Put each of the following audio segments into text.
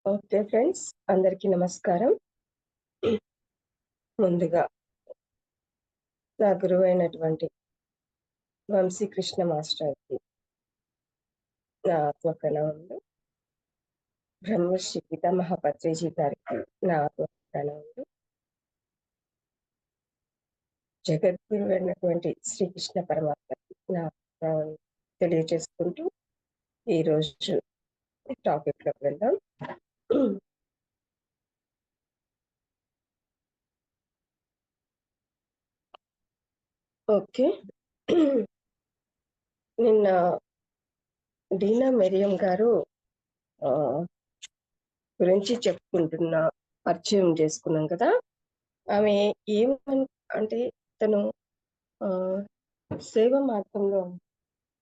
Okay friends, అందరికీ నమస్కారం. ముందుగా నా గురువైనటువంటి వంశీకృష్ణ మాస్టర్‌కి నా ఆత్మప్రణామములు. బ్రహ్మశ్రీ పితామహ పత్రిజీ గారికి నా ఆత్మప్రణామములు. జగద్గురువైనటువంటి శ్రీకృష్ణ పరమాత్మకి నా ప్రణామాలు తెలియజేసుకుంటూ ఈరోజు టాపిక్‌లోకి వెళ్దాం. ఓకే. నిన్న డీనా మెరియం గారు గురించి పరిచయం చేసుకున్నాం కదా. ఆమె అంటే తను సేవ మార్గంలో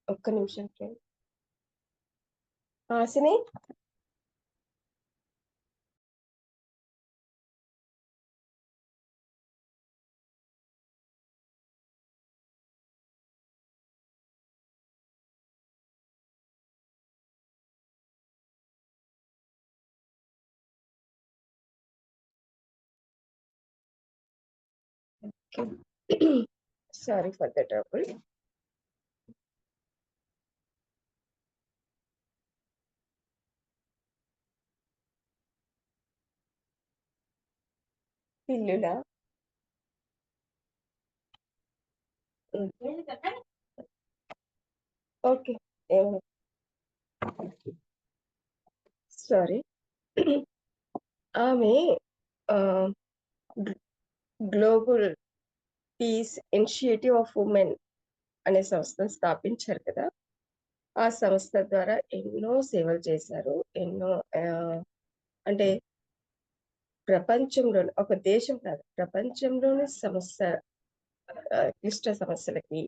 ఒక్క నిమిషం friend Hasini sorry for the trouble. పిల్లులా ఓకే. సారీ. ఆమె global peace initiative of women అనే సంస్థను స్థాపించారు కదా. ఆ సంస్థ ద్వారా ఎన్నో సేవలు చేశారు. ఎన్నో అంటే ప్రపంచంలోని ఒక దేశం కాదు, ప్రపంచంలోని క్లిష్ట సమస్యలకి,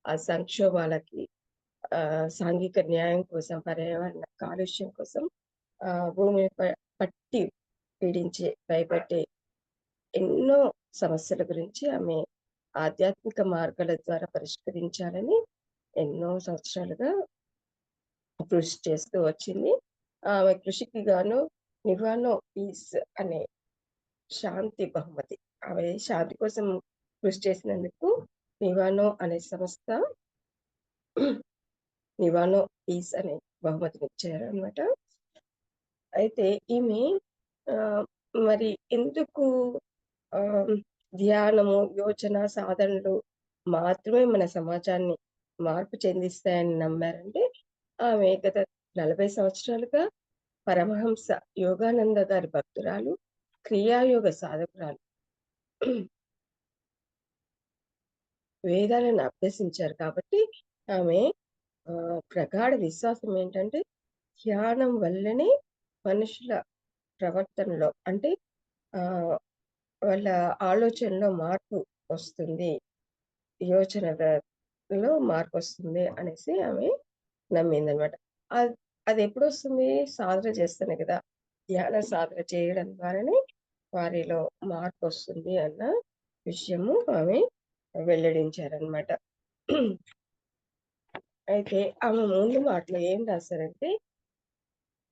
ఆ సంక్షోభాలకి, సాంఘిక న్యాయం కోసం, పర్యావరణ కాలుష్యం కోసం, భూమిని పట్టి పీడించే భయపెట్టే ఎన్నో సమస్యల గురించి ఆమె ఆధ్యాత్మిక మార్గాల ద్వారా పరిష్కరించాలని ఎన్నో సంవత్సరాలుగా కృషి చేస్తూ వచ్చింది. ఆమె కృషికి గాను నివానో పీస్ అనే శాంతి బహుమతి, ఆమె శాంతి కోసం కృషి చేసినందుకు నివానో అనే సంస్థ నివానో పీస్ అనే బహుమతిని ఇచ్చారనమాట. అయితే ఈమె మరి ఎందుకు ధ్యానము, యోచన, సాధనలు మాత్రమే మన సమాజాన్ని మార్పు చెందిస్తాయని నమ్మారంటే, ఆమె గత 40 సంవత్సరాలుగా పరమహంస యోగానంద గారి భక్తురాలు, క్రియాయోగ సాధకురాలు. వేదాలను అభ్యసించారు కాబట్టి ఆమె ప్రగాఢ విశ్వాసం ఏంటంటే, ధ్యానం వల్లనే మనుషుల ప్రవర్తనలో అంటే వాళ్ళ ఆలోచనలో మార్పు వస్తుంది, యోచనలో మార్పు వస్తుంది అనేసి ఆమె నమ్మిందనమాట. అది ఎప్పుడొస్తుంది? సాధన చేస్తేనే కదా. ధ్యాన సాధన చేయడం ద్వారానే వారిలో మార్పు వస్తుంది అన్న విషయము ఆమె వెల్లడించారనమాట. అయితే ఆమె ముందు మాటలో ఏం రాశారంటే,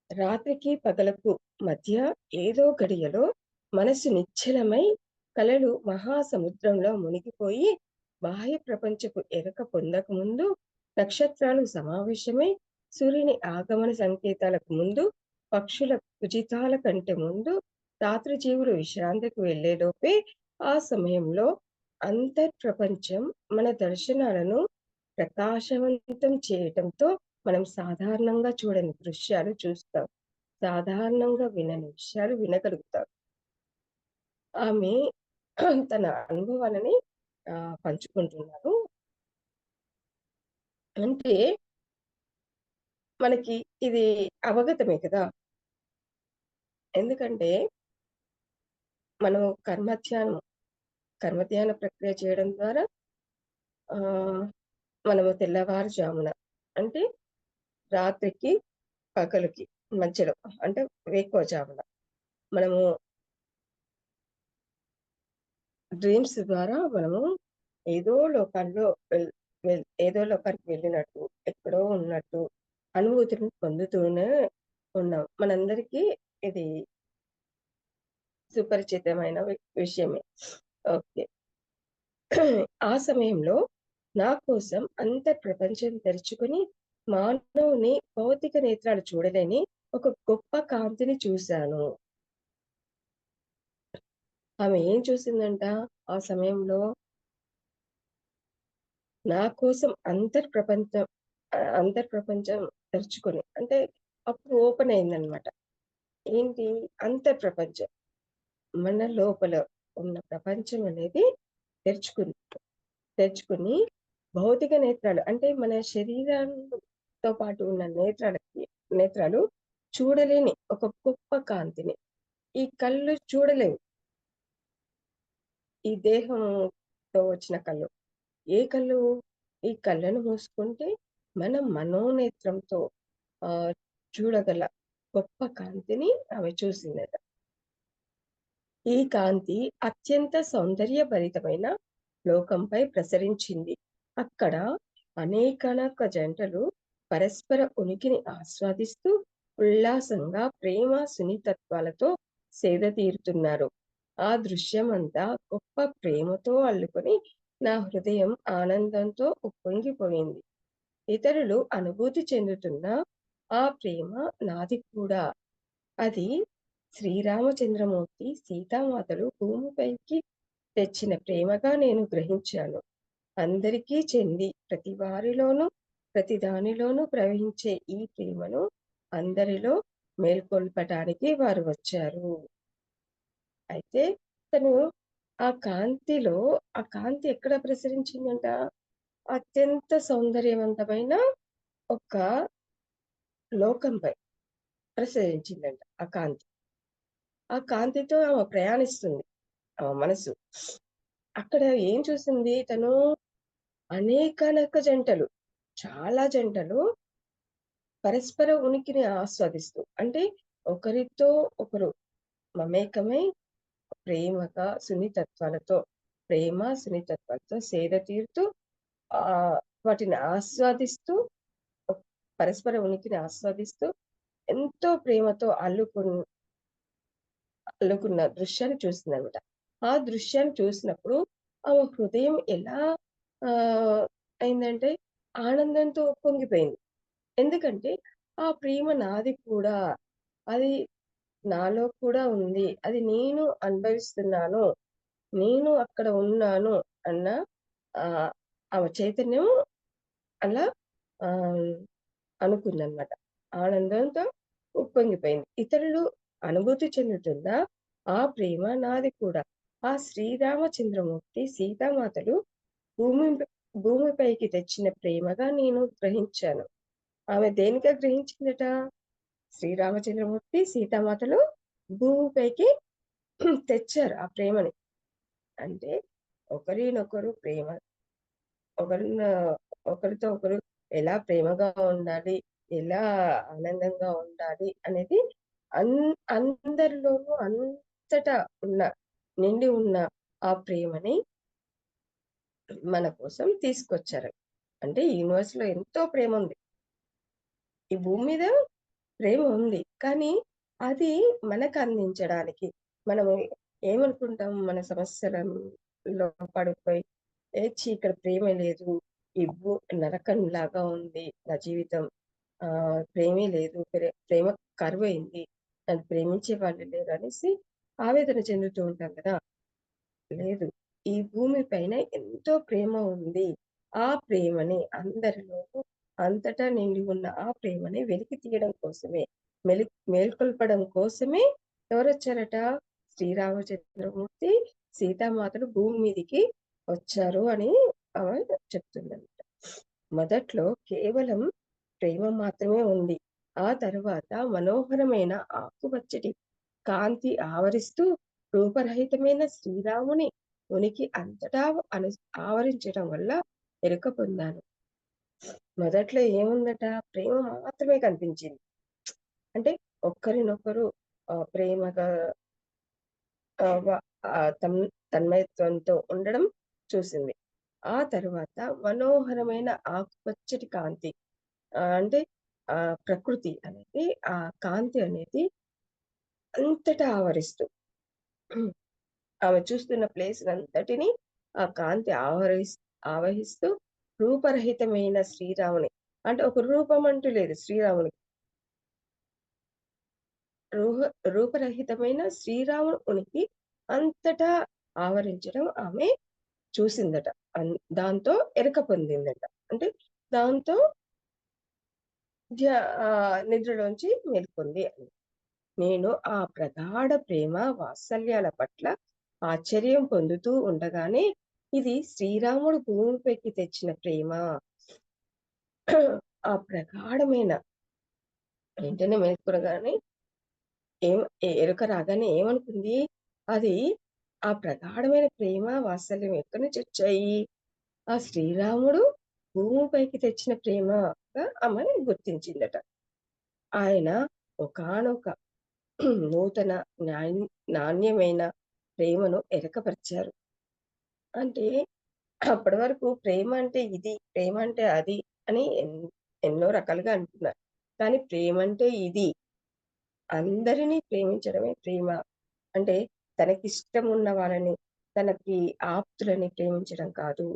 రాత్రికి పగలకు మధ్య ఏదో గడియలో మనసు నిశ్చలమై కలలు మహాసముద్రంలో మునిగిపోయి బాహ్య ప్రపంచపు ఎరక పొందక ముందు, నక్షత్రాలు సమావేశమై సూర్యుని ఆగమన సంకేతాలకు ముందు, పక్షుల కుజితాల కంటే ముందు, రాత్రి జీవులు విశ్రాంతికి వెళ్లేలోపే, ఆ సమయంలో అంతర్ప్రపంచం మన దర్శనాలను ప్రకాశవంతం చేయటంతో మనం సాధారణంగా చూడని దృశ్యాలు చూస్తాం, సాధారణంగా వినని విషయాలు వినగలుగుతాం. ఆమె తన అనుభవాలని పంచుకుంటున్నారు. అంటే మనకి ఇది అవగతమే కదా. ఎందుకంటే మనం కర్మధ్యాన ప్రక్రియ చేయడం ద్వారా మనము తెల్లవారుజామున అంటే రాత్రికి పగలుకి మధ్యలో అంటే వేకువజామున మనము డ్రీమ్స్ ద్వారా మనము ఏదో లోకాల్లో ఏదో లోకానికి వెళ్ళినట్టు, ఎక్కడో ఉన్నట్టు అనుభూతిని పొందుతూనే ఉన్నాం. మనందరికీ ఇది సుపరిచితమైన విషయమే. ఓకే. ఆ సమయంలో నా కోసం ప్రపంచం తెరుచుకొని, మానవుని భౌతిక నేత్రాలు చూడలేని ఒక గొప్ప కాంతిని చూశాను. ఆమె ఏం చూసిందంట ఆ సమయంలో? నా కోసం అంతర్ప్రపంచం తెరుచుకొని అంటే అప్పుడు ఓపెన్ అయిందనమాట. ఏంటి? అంతర్ప్రపంచం. మన లోపల ఉన్న ప్రపంచం అనేది తెరుచుకుంది. తెరుచుకొని భౌతిక నేత్రాలు అంటే మన శరీరంతో పాటు ఉన్న నేత్రాలు చూడలేని ఒక గొప్ప కాంతిని. ఈ కళ్ళు చూడలేవు. ఈ దేహంతో వచ్చిన కళ్ళు. ఏ కళ్ళు? ఈ కళ్ళను మూసుకుంటే మనం మనోనేత్రంతో ఆహ్, చూడగల గొప్ప కాంతిని ఆమె చూసిందట. ఈ కాంతి అత్యంత సౌందర్యభరితమైన లోకంపై ప్రసరించింది. అక్కడ అనేకానేక జంటలు పరస్పర ఉనికిని ఆస్వాదిస్తూ ఉల్లాసంగా ప్రేమ సున్నితత్వాలతో సేదతీరుతున్నారు. ఆ దృశ్యమంతా గొప్ప ప్రేమతో అల్లుకొని నా హృదయం ఆనందంతో ఉప్పొంగిపోయింది. ఇతరులు అనుభూతి చెందుతున్న ఆ ప్రేమ నాది కూడా. అది శ్రీరామచంద్రమూర్తి, సీతామాతలు భూమిపైకి తెచ్చిన ప్రేమగా నేను గ్రహించాను. అందరికీ చెంది ప్రతి దానిలోనూ ప్రవహించే ఈ ప్రేమను అందరిలో మేల్కొల్పటానికి వారు వచ్చారు. అయితే తను ఆ కాంతి ఎక్కడ ప్రసరించిందంట? అత్యంత సౌందర్యవంతమైన ఒక లోకంపై ప్రసరించిందంట ఆ కాంతి. ఆ కాంతితో ఆమె ప్రయాణిస్తుంది. ఆమె మనసు. అక్కడ ఏం చూసింది తను? అనేకానేక జంటలు, చాలా జంటలు పరస్పర ఉనికిని ఆస్వాదిస్తూ అంటే ఒకరితో ఒకరు మమేకమై సున్నితత్వాలతో సేద తీరుతూ ఆహ్, వాటిని ఆస్వాదిస్తూ పరస్పర ఉనికిని ఆస్వాదిస్తూ ఎంతో ప్రేమతో అల్లుకున్న దృశ్యాన్ని చూసిందనమాట. ఆ దృశ్యాన్ని చూసినప్పుడు ఆమె హృదయం ఎలా ఆహ్, అయిందంటే ఆనందంతో పొంగిపోయింది. ఎందుకంటే ఆ ప్రేమ నాది కూడా. అది నాలో కూడా ఉంది. అది నేను అనుభవిస్తున్నాను. నేను అక్కడ ఉన్నాను అన్న ఆహ్, ఆమె చైతన్యం అలా ఆహ్, అనుకుందనమాట. ఆనందంతో ఉప్పొంగిపోయింది. ఇతరులు అనుభూతి చెందుతున్న ఆ ప్రేమ నాది కూడా. ఆ శ్రీరామచంద్రమూర్తి, సీతామాతలు భూమి భూమిపైకి తెచ్చిన ప్రేమగా నేను గ్రహించాను. ఆమె దేనిగా గ్రహించిందట? శ్రీరామచంద్రమూర్తి, సీతామాతలు భూమిపైకి తెచ్చారు ఆ ప్రేమని. అంటే ఒకరినొకరు ప్రేమ ఒకరిన ఒకరితో ఒకరు ఎలా ప్రేమగా ఉండాలి, ఎలా ఆనందంగా ఉండాలి అనేది అన్ అందరిలోనూ అంతటా ఉన్న నిండి ఉన్న ఆ ప్రేమని మన కోసం తీసుకొచ్చారు. అంటే యూనివర్స్‌లో ఎంతో ప్రేముంది. ఈ భూమి మీద ప్రేమ ఉంది. కానీ అది మనకు అందించడానికి మనము ఏమనుకుంటాం మన సమస్యలలో పడిపోయి, ఛీ! ఇక్కడ ప్రేమే లేదు. ఈ నరకంలాగా ఉంది నా జీవితం. ప్రేమే లేదు. ప్రేమ కరువయింది. నన్ను ప్రేమించే వాళ్ళు లేరు అనేసి ఆవేదన చెందుతూ ఉంటాం కదా! లేదు. ఈ భూమి పైన ఎంతో ప్రేమ ఉంది. ఆ ప్రేమని అందరిలోనూ అంతటా నిండి ఉన్న ఆ ప్రేమని వెలికి తీయడం కోసమే, మేల్కొల్పడం కోసమే ఎవరొచ్చారట? శ్రీరామచంద్రమూర్తి, సీతామాతలు భూమి మీదికి వచ్చారు అని ఆమె చెప్తుందనమాట. మొదట్లో కేవలం ప్రేమ మాత్రమే ఉంది. ఆ తరువాత మనోహరమైన ఆకుపచ్చటి కాంతి ఆవరిస్తూ రూపరహితమైన శ్రీరాముని ఉనికి అంతటా అను ఆవరించడం వల్ల ఎరుక పొందాను. మొదట్లో ఏముందట? ప్రేమ మాత్రమే కనిపించింది. అంటే ఒక్కరినొకరు ప్రేమగా ఆహ్, వ తన్మయత్వంతో ఉండడం చూసింది. ఆ తరువాత మనోహరమైన ఆకుపచ్చటి కాంతి అంటే ప్రకృతి అనేది ఆ కాంతి అనేది అంతటా ఆవరిస్తూ ఆమె చూస్తున్న ప్లేస్‌నంతటిని ఆ కాంతి ఆవహిస్తూ రూపరహితమైన శ్రీరాముని, అంటే ఒక రూపం అంటూ లేదు శ్రీరామునికి. రూహ రూపరహితమైన శ్రీరాముని ఉనికి అంతటా ఆవరించడం ఆమె చూసిందట. దాంతో ఎరక పొందిందట. అంటే దాంతో నిద్రలోంచి మేల్కొంది అని. నేను ఆ ప్రగాఢ ప్రేమ వాత్సల్యాల పట్ల ఆశ్చర్యం పొందుతూ ఉండగానే, ఇది శ్రీరాముడు భూమిపైకి తెచ్చిన ప్రేమ. ఆ ప్రగాఢమైన వెంటనే మేల్కొనగానే ఎరుక రాగానే ఏమనుకుంది? అది ఆ ప్రగాఢమైన ప్రేమ, వాత్సల్యం ఎక్కడి నుంచొచ్చాయి? ఆ శ్రీరాముడు భూమిపైకి తెచ్చిన ప్రేమగా ఆమె గుర్తించిందట. ఆయన ఒకానొక నూతన నాణ్యమైన ప్రేమను ఎరకపరిచారు. అంటే అప్పటి వరకు ప్రేమ అంటే ఇది, ప్రేమ అంటే అది అని ఎన్నో రకాలుగా అనుకున్నారు. కానీ ప్రేమంటే ఇది. అందరినీ ప్రేమించడమే ప్రేమ. అంటే తనకిష్టమున్న వాళ్ళని, తనకి ఆప్తులని ప్రేమించడం కాదు.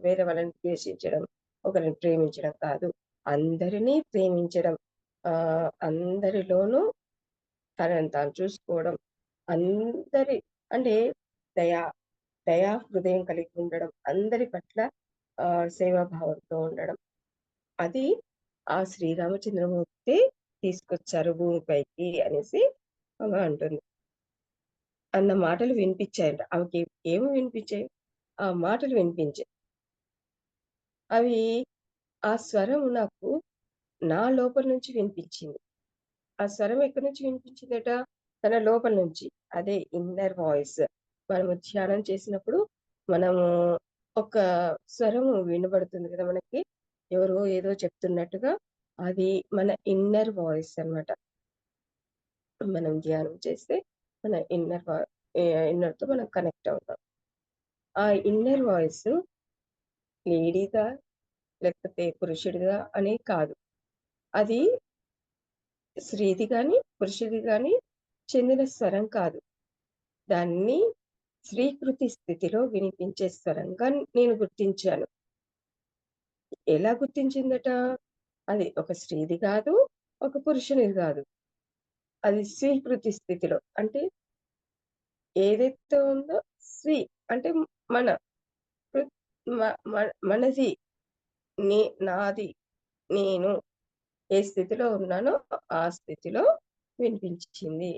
వేరే వాళ్ళని ద్వేషించడం, ఒకరిని ప్రేమించడం కాదు. అందరినీ ప్రేమించడం. అందరిలోనూ తనని తాను చూసుకోవడం. అందరి అంటే దయా దయా హృదయం కలిగి ఉండడం. అందరి పట్ల సేవాభావంతో ఉండడం. అది ఆ శ్రీరామచంద్రమూర్తి తీసుకొచ్చారు భూమిపైకి అనేసి ఆమె అంటుంది. అన్న మాటలు వినిపిచ్చాయంట. ఆమెకి ఏమి వినిపించాయి? ఆ మాటలు వినిపించాయి. అవి ఆ స్వరం నాకు నా లోపల నుంచి వినిపించింది. ఆ స్వరం ఎక్కడి నుంచి వినిపించిందట? తన లోపల నుంచి. అదే ఇన్నర్ వాయిస్. మనము ధ్యానం చేసినప్పుడు మనము ఒక స్వరము వినబడుతుంది కదా మనకి. ఎవరో ఏదో చెప్తున్నట్టుగా. అది మన ఇన్నర్ వాయిస్ అన్నమాట. మనం ధ్యానం చేస్తే మన ఇన్నర్‌తో మనం కనెక్ట్ అవుతాం. ఆ ఇన్నర్ వాయిస్ లేడీగా లేకపోతే పురుషుడిగా అని కాదు. అది స్త్రీది గాని, పురుషుడిది గాని చెందిన స్వరం కాదు. దాన్ని స్వీకృతి స్థితిలో వినిపించే స్వరంగా నేను గుర్తించాను. ఎలా గుర్తించిందట? అది ఒక స్త్రీది గాదు, ఒక పురుషునిది గాదు. అది స్వీకృతి స్థితిలో. అంటే ఏదైతే ఉందో అంటే మన హృ మ మ మనది, నాది, నేను ఏ స్థితిలో ఉన్నానో ఆ స్థితిలో వినిపించింది.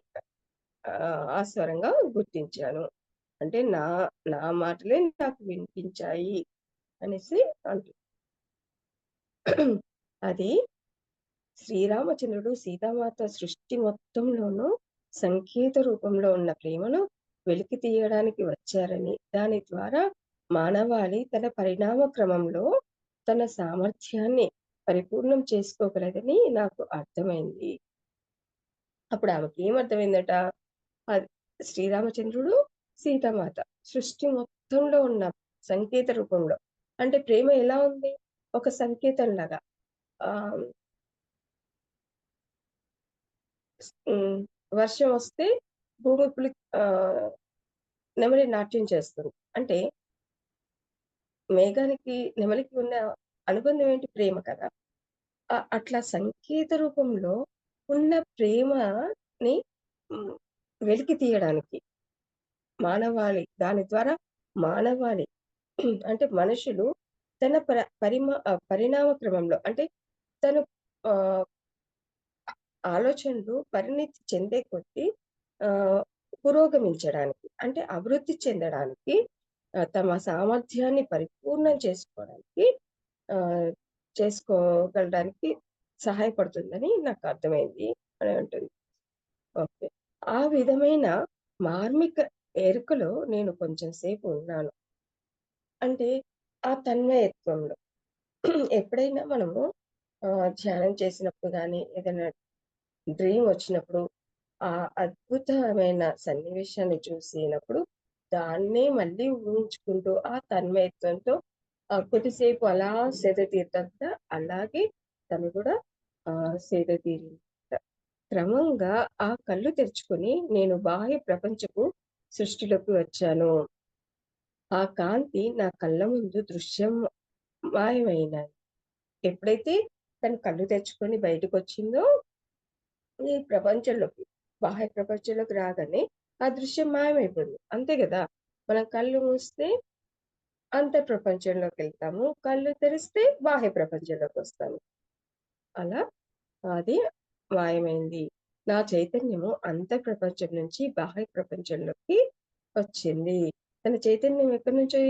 ఆ స్వరంగా గుర్తించాను. అంటే నా మాటలే నాకు వినిపించాయి అనేసి అంటుంది. అది శ్రీరామచంద్రుడు సీతామాత సృష్టి మొత్తంలోనూ సంకేత రూపంలో ఉన్న ప్రేమను వెలికి తీయడానికి వచ్చారని, దాని ద్వారా మానవాళి తన పరిణామ క్రమంలో తన సామర్థ్యాన్ని పరిపూర్ణం చేసుకోగలదని నాకు అర్థమైంది. అప్పుడు ఆమెకేమర్థమైందట? అది శ్రీరామచంద్రుడు, సీతామాత సృష్టి మొత్తంలో ఉన్న సంకేత రూపంలో. అంటే ప్రేమ ఎలా ఉంది? ఒక సంకేతంలాగా. ఆహ్, హ్మ్. వర్షం వస్తే భూమి ఆహ్, నెమలి నాట్యం చేస్తుంది. అంటే మేఘానికి, నెమలికి ఉన్న అనుబంధం ఏంటి? ప్రేమ కదా! అట్లా సంకేత రూపంలో ఉన్న ప్రేమని హ్మ్, వెలికి తీయడానికి దాని ద్వారా మానవాళి అంటే మనుషులు తన పరిణామ క్రమంలో అంటే తను ఆహ్, ఆలోచనలు పరిణితి చెందే కొద్దీ ఆహ్, పురోగమించడానికి అంటే అభివృద్ధి చెందడానికి తమ సామర్థ్యాన్ని పరిపూర్ణం చేసుకోవడానికి ఆహ్, చేసుకోగలడానికి సహాయపడుతుందని నాకు అర్థమైంది అని అంటుంది. ఓకే. ఆ విధమైన మార్మిక ఎరుకలో నేను కొంచెం సేపు ఉన్నాను. అంటే ఆ తన్మయత్వంలో. ఎప్పుడైనా మనము ధ్యానం చేసినప్పుడు గాని, ఏదైనా డ్రీమ్ వచ్చినప్పుడు, ఆ అద్భుతమైన సన్నివేశాన్ని చూసినప్పుడు, దాన్నే మళ్ళీ ఊహించుకుంటూ, ఆ తన్మయత్వంతో కొద్దిసేపు అలా సేద తీరుతాం కదా! అలాగే తను కూడా సేద తీరిందట. క్రమంగా ఆ కళ్ళు తెరుచుకొని నేను బాహ్య ప్రపంచపు సృష్టిలోకి వచ్చాను. ఆ కాంతి నా కళ్ళ ముందు మాయమైనాయి. ఎప్పుడైతే తను కళ్ళు తెరుచుకొని బయటకొచ్చిందో, ఈ ప్రపంచంలోకి, బాహ్య ప్రపంచంలోకి రాగానే ఆ దృశ్యం మాయమైపోయింది. అంతే గదా! మనం కళ్ళు మూస్తే అంతర్ ప్రపంచంలోకెళ్తాము. కళ్ళు తెరిస్తే బాహ్య ప్రపంచంలోకొస్తాము. అలా అది మాయమైంది. నా చైతన్యము అంతర్ ప్రపంచం నుంచి బాహ్య ప్రపంచంలోకి వచ్చింది. తన చైతన్యం ఎక్కడి నుంచి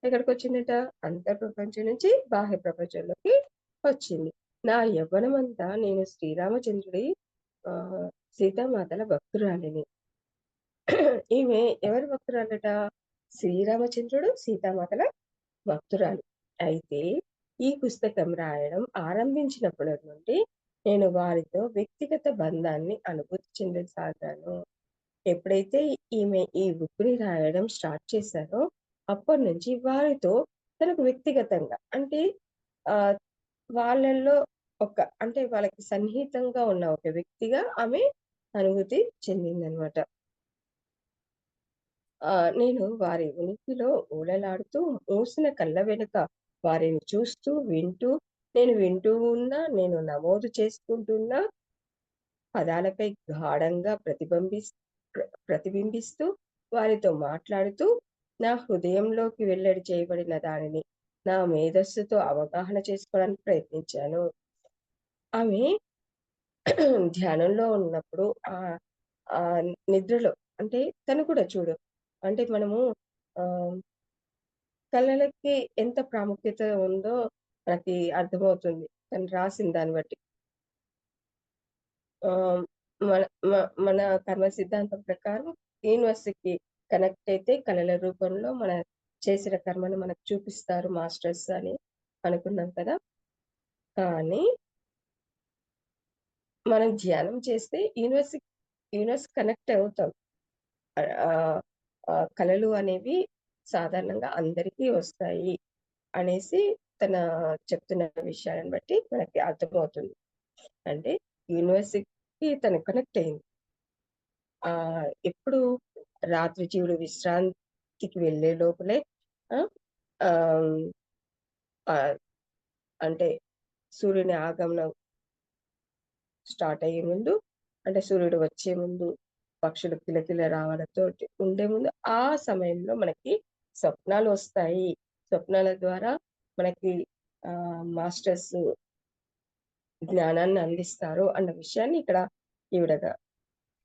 ఎక్కడికొచ్చిందట? అంతర్ ప్రపంచం నుంచి బాహ్య ప్రపంచంలోకి వచ్చింది. నా యవ్వనమంతా నేను శ్రీరామచంద్రుడి ఆహ్, సీతామాతల భక్తురాలిని. ఈమె ఎవరి భక్తురాలట? శ్రీరామచంద్రుడు, సీతామాతల భక్తురాలు. అయితే ఈ పుస్తకం రాయడం ఆరంభించినప్పటి నుండి నేను వారితో వ్యక్తిగత బంధాన్ని అనుభూతి చెందసాగాను. ఎప్పుడైతే ఈ బుక్‌ని రాయడం స్టార్ట్ చేశారో, అప్పటినుంచి వారితో తనకు వ్యక్తిగతంగా అంటే ఆహ్, వాళ్ళల్లో అంటే వాళ్ళకి సన్నిహితంగా ఉన్న ఒక వ్యక్తిగా ఆమె అనుభూతి చెందిందనమాట. నేను వారి ఉనికిలో ఓలలాడుతూ, మూసిన కళ్ళ వెనుక వారిని చూస్తూ, వింటూ ఉన్నా, నేను నమోదు చేసుకుంటున్న పదాలపై గాఢంగా ప్రతిబింబిస్తూ, వారితో మాట్లాడుతూ, నా హృదయంలోకి వెల్లడి చేయబడిన దానిని నా మేధస్సుతో అవగాహన చేసుకోవడానికి ప్రయత్నించాను. ఆమె ధ్యానంలో ఉన్నప్పుడు నిద్రలో అంటే తను కూడా చూడు అంటే మనము ఆహ్, కళలకి ఎంత ప్రాముఖ్యత ఉందో మనకి అర్థమవుతుంది. తను రాసిన దాన్ని బట్టి. ఆహ్, మన మ మన కర్మ సిద్ధాంతం ప్రకారం యూనివర్స్‌కి కనెక్ట్ అయితే కళల రూపంలో చేసిన కర్మను మనకు చూపిస్తారు మాస్టర్స్ అని అనుకున్నాం కదా! కానీ మనం ధ్యానం చేస్తే యూనివర్స్ కనెక్ట్ అవుతాం. ఆహ్, కళలు అనేవి సాధారణంగా అందరికీ వస్తాయి అనేసి తన చెప్తున్న విషయాలను బట్టి మనకి అర్థమవుతుంది. అంటే యూనివర్స్‌కి తను కనెక్ట్ అయింది. ఎప్పుడు రాత్రి జీవుడు విశ్రాంతికి వెళ్ళే లోపలే ఆహ్, ఆహ్, ఆహ్, అంటే సూర్యుని ఆగమనం స్టార్ట్ అయ్యే ముందు, అంటే సూర్యుడు వచ్చే ముందు, పక్షులు కిలకిల రావాలతోటి ఉండే ముందు, ఆ సమయంలో మనకి స్వప్నాలొస్తాయి. స్వప్నాల ద్వారా మనకి మాస్టర్స్ జ్ఞానాన్ని అందిస్తారు అన్న విషయాన్ని ఇక్కడ ఈవిడ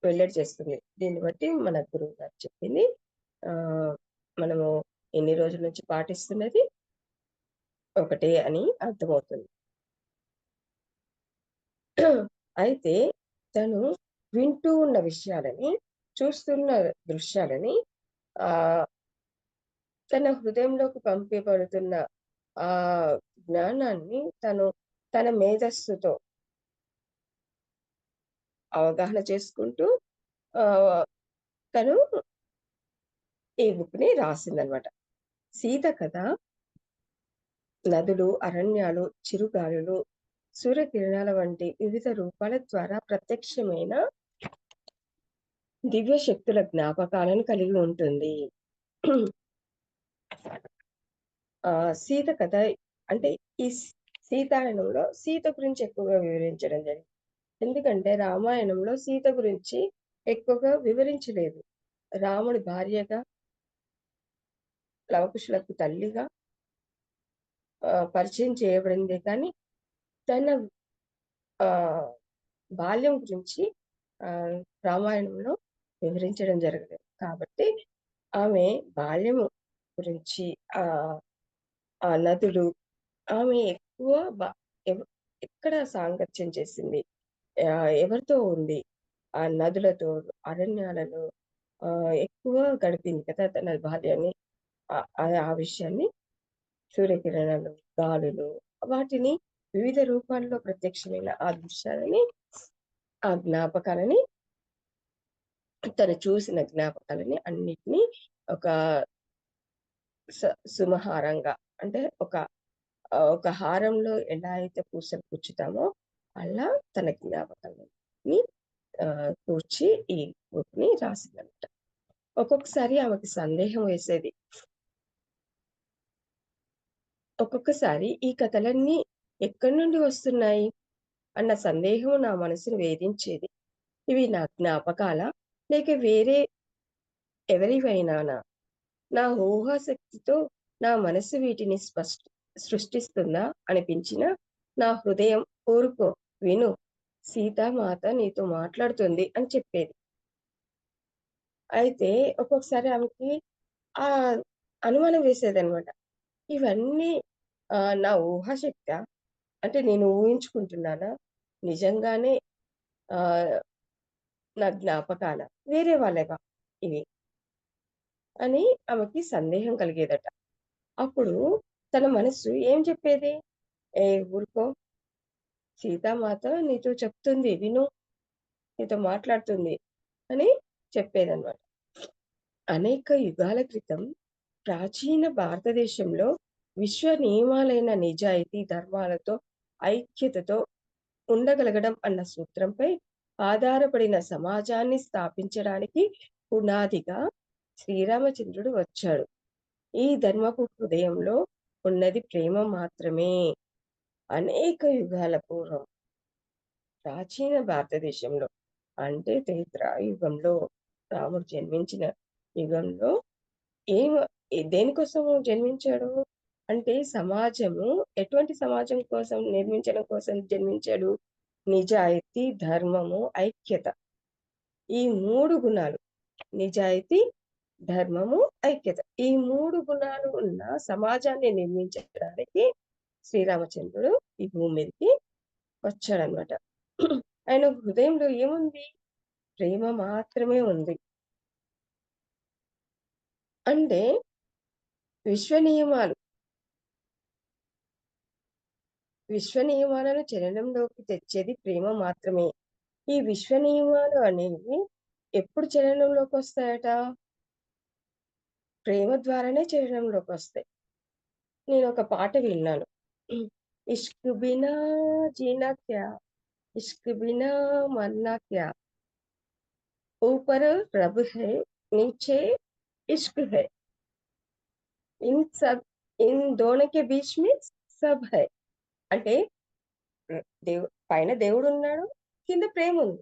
వెల్లడి చేస్తుంది. దీన్ని బట్టి మన గురువుగారు చెప్పింది మనము ఎన్ని రోజుల నుంచి పాటిస్తున్నది ఒకటే అని అర్థమవుతుంది. అయితే తను వింటూ ఉన్న విషయాలని, చూస్తున్న దృశ్యాలని ఆహ్, తన హృదయంలోకి పంపబడుతున్న ఆ జ్ఞానాన్ని తన మేధస్సుతో అవగాహన చేసుకుంటూ ఆహ్, తను ఈ బుక్‌ని రాసిందనమాట. సీత కథ నదులు, అరణ్యాలు, చిరుగాలులు, సూర్యకిరణాల వంటి వివిధ రూపాల ద్వారా ప్రత్యక్షమైన దివ్య శక్తుల జ్ఞాపకాలను కలిగి ఉంటుంది. సీత కథ అంటే ఈ సీతాయనంలో సీత గురించి ఎక్కువగా వివరించడం జరిగింది. ఎందుకంటే రామాయణంలో సీత గురించి ఎక్కువగా వివరించలేదు. రాముడి భార్యగా, లవకుశులకు తల్లిగా పరిచయం చేయబడిందే కానీ తన ఆహ్, బాల్యం గురించి ఆహ్, రామాయణంలో వివరించడం జరగలేదు. కాబట్టి ఆమె బాల్యము గురించి ఆహ్, ఆ నదులు ఆమె ఎక్కువ బ ఎవ్ ఎక్కడ సాంగత్యం చేసింది? ఎవరితో ఉంది? ఆ నదులతో, అరణ్యాలలో ఎక్కువ గడిపింది కదా! తన బాల్యాన్ని. ఆ విషయాన్ని సూర్యకిరణాలు, గాలులు వాటిని వివిధ రూపాల్లో ప్రత్యక్షమైన ఆ దృశ్యాలని, ఆ జ్ఞాపకాలని తను చూసిన జ్ఞాపకాలని అన్నిటిని ఒక స సుమహారంగా అంటే ఒక హారంలో ఎలా అయితే పూసలు గుచ్చుతామో అలా తన జ్ఞాపకాలని కూర్చి ఈ బుక్‌ని రాసిందనమాట. ఒక్కొక్కసారి ఆమెకి సందేహం వేసేది. ఒక్కొక్కసారి ఈ కథలన్నీ ఎక్కడి నుండి వస్తున్నాయి అన్న సందేహం నా మనసును వేధించేది. ఇవి నా జ్ఞాపకాలా? లేక వేరే ఎవరివైనానా? నా ఊహాశక్తితో నా మనసు వీటిని సృష్టిస్తుందా అనిపించినా, నా హృదయం ఊరుకో, విను, సీతామాత నీతో మాట్లాడుతుంది అని చెప్పేది. అయితే ఒక్కొక్కసారి ఆమెకి ఆహ్, అనుమానం వేసేదనమాట. ఇవన్నీ నా ఊహాశక్తా? అంటే నేను ఊహించుకుంటున్నానా? నిజంగానే ఆహ్, నా జ్ఞాపకాలా? వేరే వాళ్ళవా ఇవి? అని ఆమెకి సందేహం కలిగేదట. అప్పుడు తన మనస్సు ఏం చెప్పేది? "ఏయ్! ఊరుకో, సీతామాత నీతో చెప్తుంది విను, నీతో మాట్లాడుతుంది" అని చెప్పేదనమాట. అనేక యుగాల క్రితం ప్రాచీన భారతదేశంలో విశ్వ నియమాలైన నిజాయితీ, ధర్మాలతో ఐక్యతతో ఉండగలగడం అన్న సూత్రంపై ఆధారపడిన సమాజాన్ని స్థాపించడానికి పునాదిగా శ్రీరామచంద్రుడు వచ్చాడు. ఈ ధర్మపు హృదయంలో ఉన్నది ప్రేమ మాత్రమే. అనేక యుగాల పూర్వం ప్రాచీన భారతదేశంలో అంటే త్రేతాయుగంలో రాముడు జన్మించిన యుగంలో ఏం దేనికోసం జన్మించాడు? అంటే సమాజము ఎటువంటి సమాజం కోసం నిర్మించడం కోసం జన్మించాడు? నిజాయితీ, ధర్మము, ఐక్యత. ఈ 3 గుణాలు నిజాయితీ, ధర్మము, ఐక్యత. ఈ 3 గుణాలు ఉన్న సమాజాన్ని నిర్మించడానికి శ్రీరామచంద్రుడు ఈ భూమి మీదకి వచ్చాడనమాట. ఆయన హృదయంలో ఏముంది? ప్రేమ మాత్రమే ఉంది. అంటే విశ్వ నియమాలు, విశ్వ నియమాలను చలనంలోకి తెచ్చేది ప్రేమ మాత్రమే. ఈ విశ్వ నియమాలు అనేవి ఎప్పుడు చలనంలోకొస్తాయట? ప్రేమ ద్వారానే చలనంలోకొస్తాయి. నేనొక పాట విన్నాను. ఇష్క్ బినా జీనా క్యా, ఇష్క్ బినా మरना क्या, ऊपर रब है, नीचे इश्क है. ఇన్ దోనో కే బీచ్ మే సబ్ హై. అంటే పైన దేవుడున్నాడు, కింద ప్రేముంది.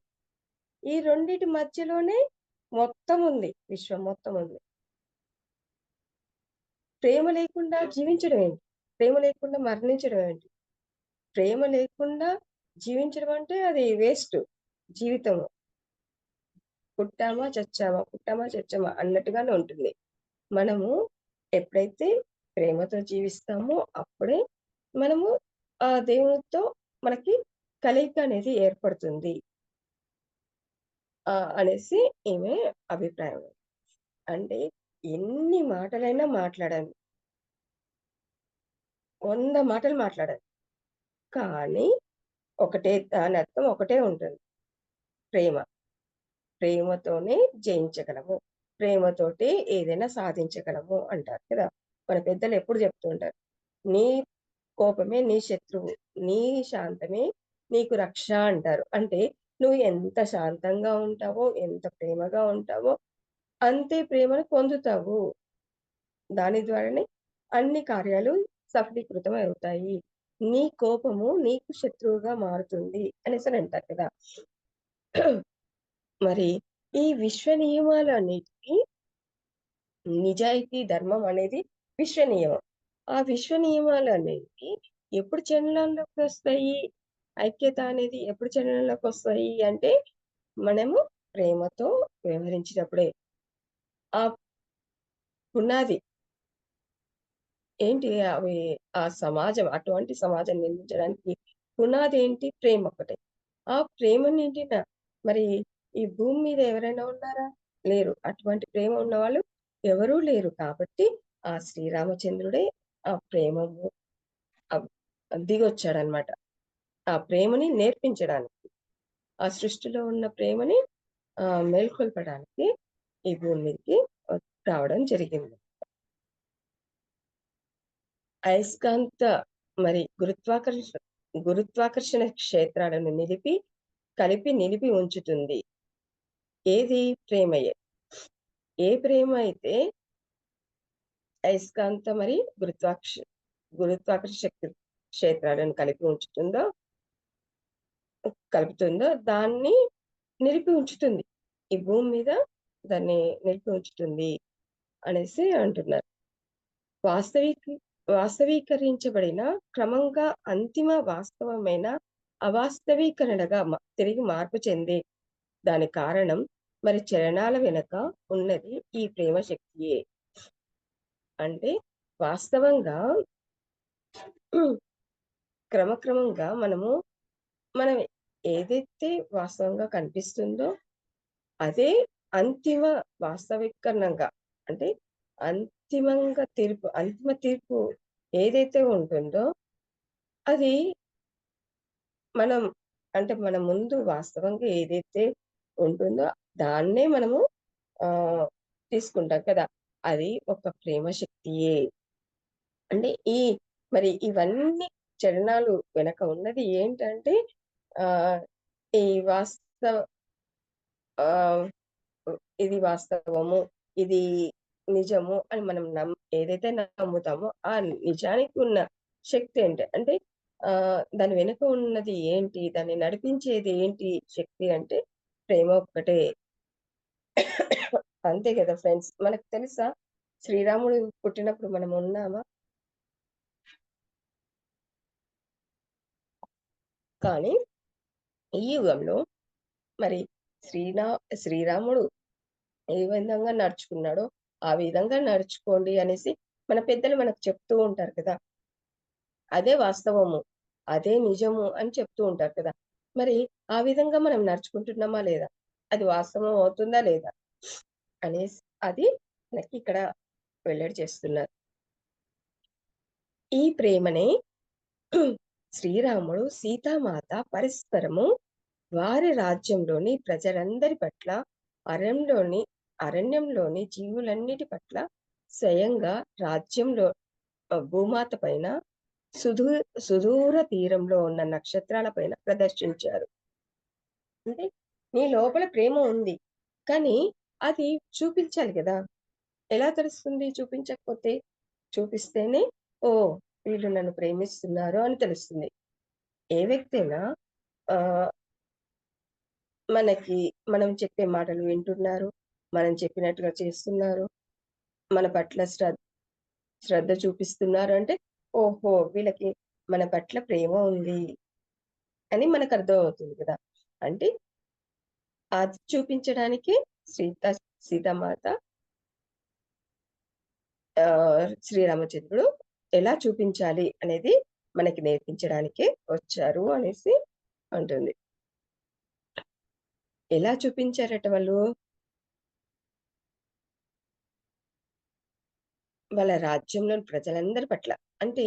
ఈ రెండిటి మధ్యలోనే మొత్తం ఉంది. విశ్వం మొత్తం ఉంది. ప్రేమ లేకుండా జీవించడం ఏంటి? ప్రేమ లేకుండా మరణించడం ఏంటి? ప్రేమ లేకుండా జీవించడం అంటే అది వేస్ట్ జీవితము. పుట్టామా, చచ్చామా, పుట్టామా, చచ్చామా అన్నట్టుగానే ఉంటుంది. మనము ఎప్పుడైతే ప్రేమతో జీవిస్తామో అప్పుడే మనము ఆ దేవునితో మనకి కలయిక అనేది ఏర్పడుతుంది. అనేసి ఈమె అభిప్రాయం. అంటే ఎన్ని మాటలైనా మాట్లాడాను. 100 మాటలు మాట్లాడాను. కానీ దాని అర్థం ఒకటే ఉంటుంది. ప్రేమ. ప్రేమతోనే జయించగలము. ప్రేమతోటే ఏదైనా సాధించగలము అంటారు కదా! మన పెద్దలు ఎప్పుడు చెప్తూ ఉంటారు. నీ కోపమే నీ శత్రువు. నీ శాంతమే నీకు రక్ష అంటారు. అంటే నువ్వు ఎంత శాంతంగా ఉంటావో, ఎంత ప్రేమగా ఉంటావో అంతే ప్రేమను పొందుతావు. దాని ద్వారానే అన్ని కార్యాలు సఫలీకృతం అవుతాయి. నీ కోపము నీకు శత్రువుగా మారుతుంది అనేసనంటారు కదా! మరి ఈ విశ్వ నియమాలన్నిటికి నిజాయితీ, ధర్మం అనేది విశ్వ నియమం. ఆ విశ్వ నియమాలనేవి ఎప్పుడు చలనంలోకొస్తాయి? ఐక్యత అనేది ఎప్పుడు చలనంలోకొస్తాయి అంటే, మనము ప్రేమతో వ్యవహరించినప్పుడే. ఆ పునాది ఏంటి అవి అటువంటి సమాజం నిర్మించడానికి పునాదేంటి? ప్రేమొక్కటే. ఆ ప్రేమ నిండిన మరి ఈ భూమి మీద ఎవరైనా ఉన్నారా? లేరు. అటువంటి ప్రేమ ఉన్నవాళ్ళు ఎవరూ లేరు. కాబట్టి ఆ శ్రీరామచంద్రుడే ఆ ప్రేమము అబ్ దిగొచ్చాడనమాట. ఆ ప్రేమని నేర్పించడానికి. ఆ సృష్టిలో ఉన్న ప్రేమని మేల్కొల్పడానికి ఈ భూమి మీదకి రావడం జరిగింది. అయస్కాంత మరి గురుత్వాకర్షణ క్షేత్రాలను నిలిపి కలిపి నిలిపి ఉంచుతుంది. ఏది? ప్రేమయే. ఏ ప్రేమ అయితే అయస్కాంత మరి గురుత్వాకర్షణ శక్తి క్షేత్రాలను కలుపుతుందో దాన్ని నిలిపి ఉంచుతుంది. ఈ భూమి మీద దాన్ని నిలిపి ఉంచుతుంది అనేసి అంటున్నారు. వాస్తవీకరించబడిన క్రమంగా అంతిమ వాస్తవమైన అవాస్తవీకరణగా తిరిగి మార్పు చెందే దాని కారణం మరి చలనాల వెనక ఉన్నది ఈ ప్రేమ శక్తియే. అంటే వాస్తవంగా క్రమక్రమంగా మనం ఏదైతే వాస్తవంగా కనిపిస్తుందో అదే అంతిమ వాస్తవికరణంగా అంటే అంతిమ తీర్పు ఏదైతే ఉంటుందో అది మనం అంటే మన ముందు వాస్తవంగా ఏదైతే ఉంటుందో దాన్నే మనము తీసుకుంటాం కదా. అది ఒక ప్రేమ శక్తియే. అంటే మరి ఇవన్నీ చలనాలు వెనక ఉన్నది ఏంటంటే ఈ ఇది వాస్తవము, ఇది నిజము అని మనం ఏదైతే నమ్ముతామో ఆ నిజానికి ఉన్న శక్తి ఏంటి అంటే దాని వెనుక ఉన్నది ఏంటి, దాన్ని నడిపించేది ఏంటి శక్తి అంటే ప్రేమ ఒక్కటే. అంతే కదా ఫ్రెండ్స్. మనకు తెలుసా శ్రీరాముడు పుట్టినప్పుడు మనం ఉన్నామా? కానీ ఈ యుగంలో మరి శ్రీరాముడు ఏ విధంగా నడుచుకున్నాడో ఆ విధంగా నడుచుకోండి అనేసి మన పెద్దలు మనకు చెప్తూ ఉంటారు కదా. అదే వాస్తవము, అదే నిజము అని చెప్తూ ఉంటారు కదా. మరి ఆ విధంగా మనం నడుచుకుంటున్నామా లేదా, అది వాస్తవం అవుతుందా లేదా అనేసి అది మనకి ఇక్కడ వెల్లడి చేస్తున్నారు. ఈ ప్రేమనే శ్రీరాముడు సీతామాత పరస్పరము వారి రాజ్యంలోని ప్రజలందరి పట్ల అరణ్యంలోని జీవులన్నిటి పట్ల స్వయంగా రాజ్యంలో భూమాత పైన సుదూర తీరంలో ఉన్న నక్షత్రాల పైన ప్రదర్శించారు. అంటే నీ లోపల ప్రేమ ఉంది కానీ అది చూపించాలి కదా. ఎలా తెలుస్తుంది? చూపించకపోతే? చూపిస్తేనే ఓ వీళ్ళు నన్ను ప్రేమిస్తున్నారు అని తెలుస్తుంది. ఏ వ్యక్తి అయినా మనం చెప్పే మాటలు వింటున్నారు, మనం చెప్పినట్టుగా చేస్తున్నారు, మన పట్ల శ్రద్ధ చూపిస్తున్నారు అంటే ఓహో వీళ్ళకి మన పట్ల ప్రేమ ఉంది అని మనకు అర్థం అవుతుంది కదా. అంటే అది చూపించడానికి సీతామాత శ్రీరామచంద్రుడు ఎలా చూపించాలి అనేది మనకి నేర్పించడానికి వచ్చారు అనేసి అంటుంది. ఎలా చూపించారట వాళ్ళు? వాళ్ళ రాజ్యంలోని ప్రజలందరి పట్ల అంటే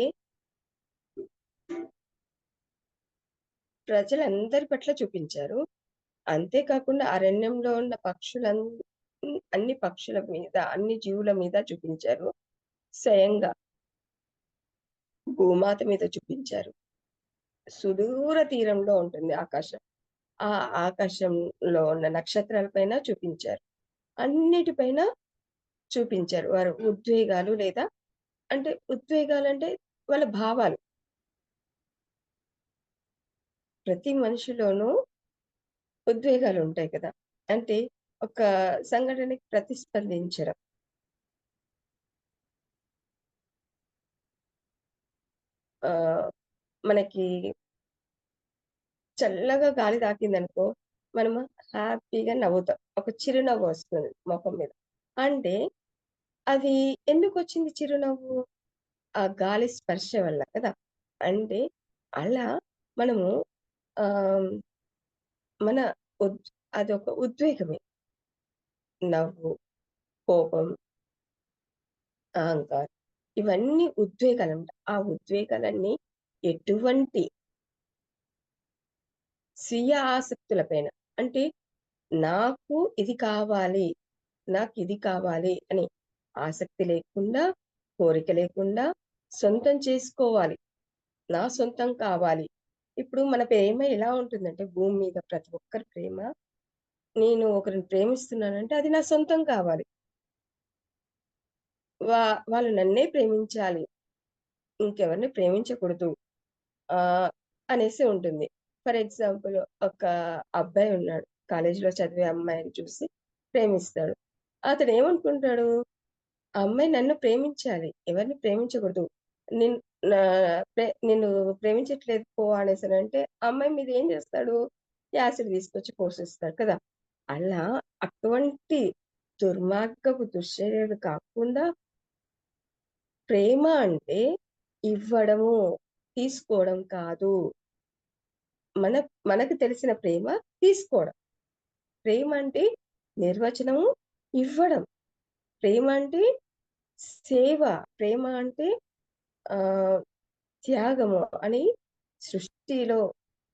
ప్రజలందరి పట్ల చూపించారు. అంతేకాకుండా అరణ్యంలో ఉన్న అన్ని పక్షుల మీద, అన్ని జీవుల మీద చూపించారు. స్వయంగా భూమాత మీద చూపించారు. సుదూర తీరంలో ఉంటుంది ఆకాశం. ఆ ఆకాశంలో ఉన్న నక్షత్రాల పైన చూపించారు. అన్నిటిపైన చూపించారు. వారు ఉద్వేగాలు లేదా అంటే ఉద్వేగాలంటే వాళ్ళ భావాలు. ప్రతి మనిషిలోనూ ఉద్వేగాలు ఉంటాయి కదా. అంటే ఒక సంఘటనకి ప్రతిస్పందించడం. మనకి చల్లగా గాలి తాకిందనుకో మనము హ్యాపీగా నవ్వుతాం. ఒక చిరునవ్వు వస్తుంది మొఖం మీద. అంటే అది ఎందుకొచ్చింది చిరునవ్వు? ఆ గాలి స్పర్శ వల్ల కదా. అంటే అలా మనము మన అదొక ఉద్వేగమే. నవ్వు, కోపం, అహంకారం ఇవన్నీ ఉద్వేగాలంట. ఆ ఉద్వేగాలన్నీ ఎటువంటి స్వీయ ఆసక్తుల పైన అంటే నాకు ఇది కావాలి, నాకిది కావాలి అని ఆసక్తి లేకుండా, కోరిక లేకుండా సొంతం చేసుకోవాలి. నా సొంతం కావాలి ఇప్పుడు మన ప్రేమ ఎలా ఉంటుందంటే భూమి మీద ప్రతి ఒక్కరి ప్రేమ, నేను ఒకరిని ప్రేమిస్తున్నానంటే అది నా సొంతం కావాలి. వా వాళ్ళు నన్నే ప్రేమించాలి. ఇంకెవరిని ప్రేమించకూడదు. ఆహ్, అనేసి ఉంటుంది. ఫర్ ఎగ్జాంపుల్ ఒక అబ్బాయి ఉన్నాడు. కాలేజీలో చదివే అమ్మాయిని చూసి ప్రేమిస్తాడు. అతడేమనుకుంటాడు, ఆ అమ్మాయి నన్ను ప్రేమించాలి. ఎవరిని ప్రేమించకూడదు. నిన్ నా నిన్ను ప్రేమించట్లేదు పో అనేసనంటే, ఆ అమ్మాయి మీద ఏం చేస్తాడు? యాసిడ్ తీసుకొచ్చి పోసేస్తాడు కదా! అలా అటువంటి దుర్మార్గపు దుశ్చర్యలు కాకుండా, ప్రేమ అంటే ఇవ్వడము, తీసుకోవడం కాదు. మన మనకు తెలిసిన ప్రేమ తీసుకోవడం. ప్రేమ అంటే నిర్వచనము ఇవ్వడం. ప్రేమ అంటే సేవ. ప్రేమ అంటే ఆహ్, త్యాగము అని సృష్టిలో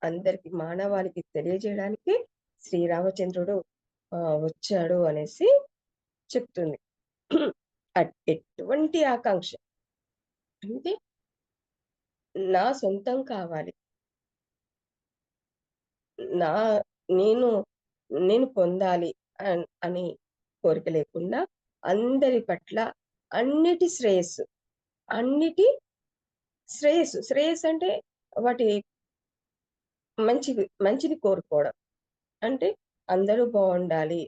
అందరికి మానవాళికి తెలియజేయడానికి శ్రీరామచంద్రుడు వచ్చాడు అనేసి చెప్తుంది. ఎటువంటి ఆకాంక్ష అంటే నా సొంతం కావాలి. నా నేను, నేను పొందాలి అని కోరిక లేకుండా అందరి పట్ల అన్నిటి శ్రేయస్సు. అన్నిటి శ్రేయస్సు. శ్రేయస్సు అంటే వాటి మంచిని కోరుకోవడం. అంటే అందరూ బావుండాలి.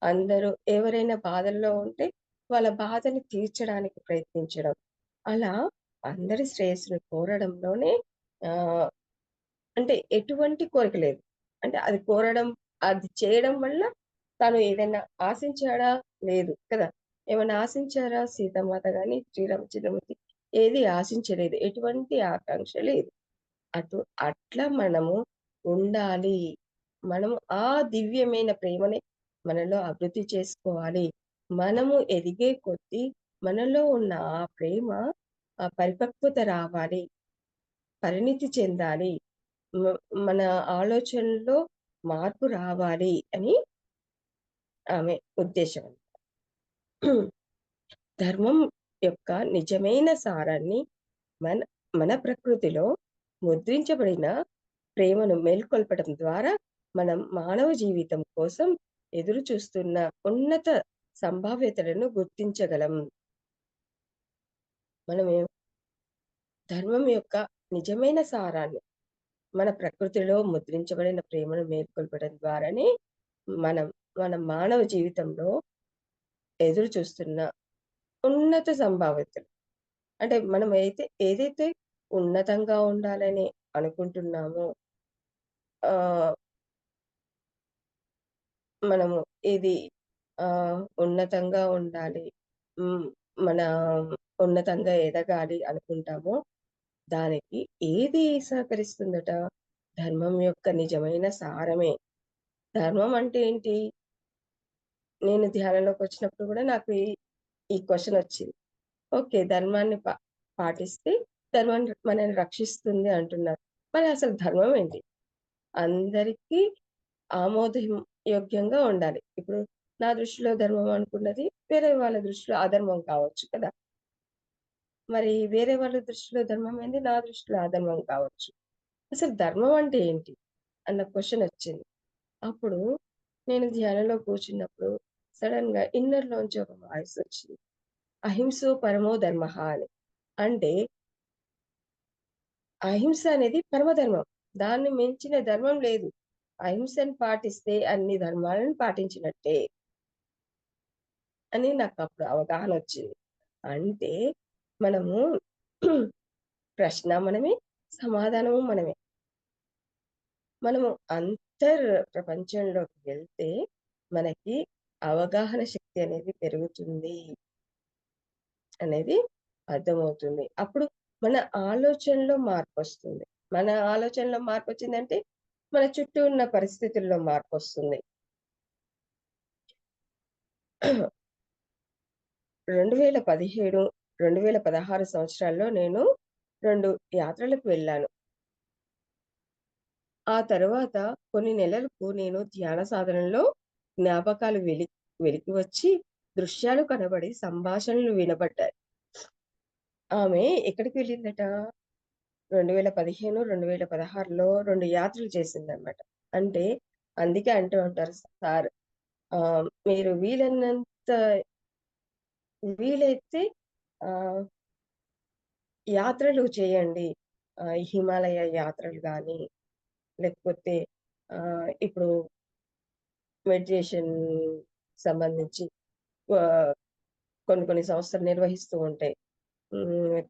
అందరూ ఎవరైనా బాధల్లో ఉంటే వాళ్ళ బాధని తీర్చడానికి ప్రయత్నించడం. అలా అందరి శ్రేయస్సుని కోరడంలోనే ఆహ్, అంటే ఎటువంటి కోరిక లేదు. అంటే అది కోరడం, అది చేయడం వల్ల తను ఏదైనా ఆశించాడా? లేదు కదా! ఏమన్నా ఆశించారా? సీతామాత గాని, శ్రీరామచంద్రమూర్తి ఏది ఆశించలేదు. ఎటువంటి ఆకాంక్ష లేదు. అట్లా మనము ఉండాలి. మనము ఆ దివ్యమైన ప్రేమని మనలో అభివృద్ధి చేసుకోవాలి. మనము ఎదిగే కొద్దీ మనలో ఉన్న ఆ ప్రేమ పరిపక్వత రావాలి. పరిణితి చెందాలి. మ మన ఆలోచనలో మార్పు రావాలి అని ఆమె ఉద్దేశ్యం. ధర్మం యొక్క నిజమైన సారాన్ని మన మన ప్రకృతిలో ముద్రించబడిన ప్రేమను మేల్కొల్పడం ద్వారా మనం మానవ జీవితం కోసం ఎదురు చూస్తున్న ఉన్నత సంభావ్యతలను గుర్తించగలం. మనమే ధర్మం యొక్క నిజమైన సారాన్ని మన ప్రకృతిలో ముద్రించబడిన ప్రేమను మేల్కొల్పడం ద్వారానే మనం మన మానవ జీవితంలో ఎదురు చూస్తున్న ఉన్నత సంభావ్యతలు. అంటే మనం ఏదైతే ఉన్నతంగా ఉండాలని అనుకుంటున్నామో ఆహ్, మనము ఇది ఉన్నతంగా ఉండాలి. హ్మ్. మన ఉన్నతంగా ఎదగాలి అనుకుంటామో, దానికి ఏది సహకరిస్తుందట? ధర్మం యొక్క నిజమైన సారమే. ధర్మం అంటే ఏంటి? నేను ధ్యానంలోకొచ్చినప్పుడు గూడా నాకు ఈ క్వెషనొచ్చింది. ఓకే. ధర్మాన్ని పాటిస్తే ధర్మం మనల్ని రక్షిస్తుంది అంటున్నారు. మరి అసలు ధర్మం ఏంటి? అందరికీ యోగ్యంగా ఉండాలి. ఇప్పుడు నా దృష్టిలో ధర్మం అనుకున్నది వేరే వాళ్ళ దృష్టిలో అధర్మం కావచ్చు కదా! మరి వేరే వాళ్ళ దృష్టిలో ధర్మం ఏంది? నా దృష్టిలో అధర్మం కావచ్చు. అసలు ధర్మం అంటే ఏంటి? అన్న క్వెషనొచ్చింది. అప్పుడు నేను ధ్యానంలో కూర్చున్నప్పుడు సడెన్‌గా ఇన్నర్‌లోంచి ఒక వాయిసొచ్చింది. అహింసో పరమో ధర్మః అని. అంటే అహింస అనేది పరమధర్మం. దాన్ని మించిన ధర్మం లేదు. అహింసను పాటిస్తే అన్ని ధర్మాలను పాటించినట్టే అని నాకప్పుడు అవగాహనొచ్చింది. అంటే మనము ప్రశ్న మనమే, సమాధానము మనమే. మనము ప్రపంచంలోకి వెళ్తే మనకి అవగాహన శక్తి అనేది పెరుగుతుంది అనేది అర్థమవుతుంది. అప్పుడు మన ఆలోచనలో మార్పొస్తుంది. మన ఆలోచనలో మార్పొచ్చిందంటే మన చుట్టూ ఉన్న పరిస్థితుల్లో మార్పొస్తుంది. 2017, 2016 సంవత్సరాల్లో నేను 2 యాత్రలకు వెళ్ళాను. ఆ తరువాత కొన్ని నెలలకు నేను ధ్యాన సాధనలో జ్ఞాపకాలు వెలికి వచ్చి, దృశ్యాలు కనబడి, సంభాషణలు వినబడ్డాయి. ఆమె ఎక్కడికి వెళ్ళిందట? 2015, 2016లో 2 యాత్రలు చేసిందనమాట. అంటే అందుకే అంటూ ఉంటారు సార్ మీరు వీలైతే ఆహ్, యాత్రలు చేయండి. హిమాలయ యాత్రలు గాని, లేకపోతే ఇప్పుడు మెడిటేషన్ సంబంధించి ఆహ్, కొన్ని కొన్ని సంస్థలు నిర్వహిస్తూ ఉంటాయి.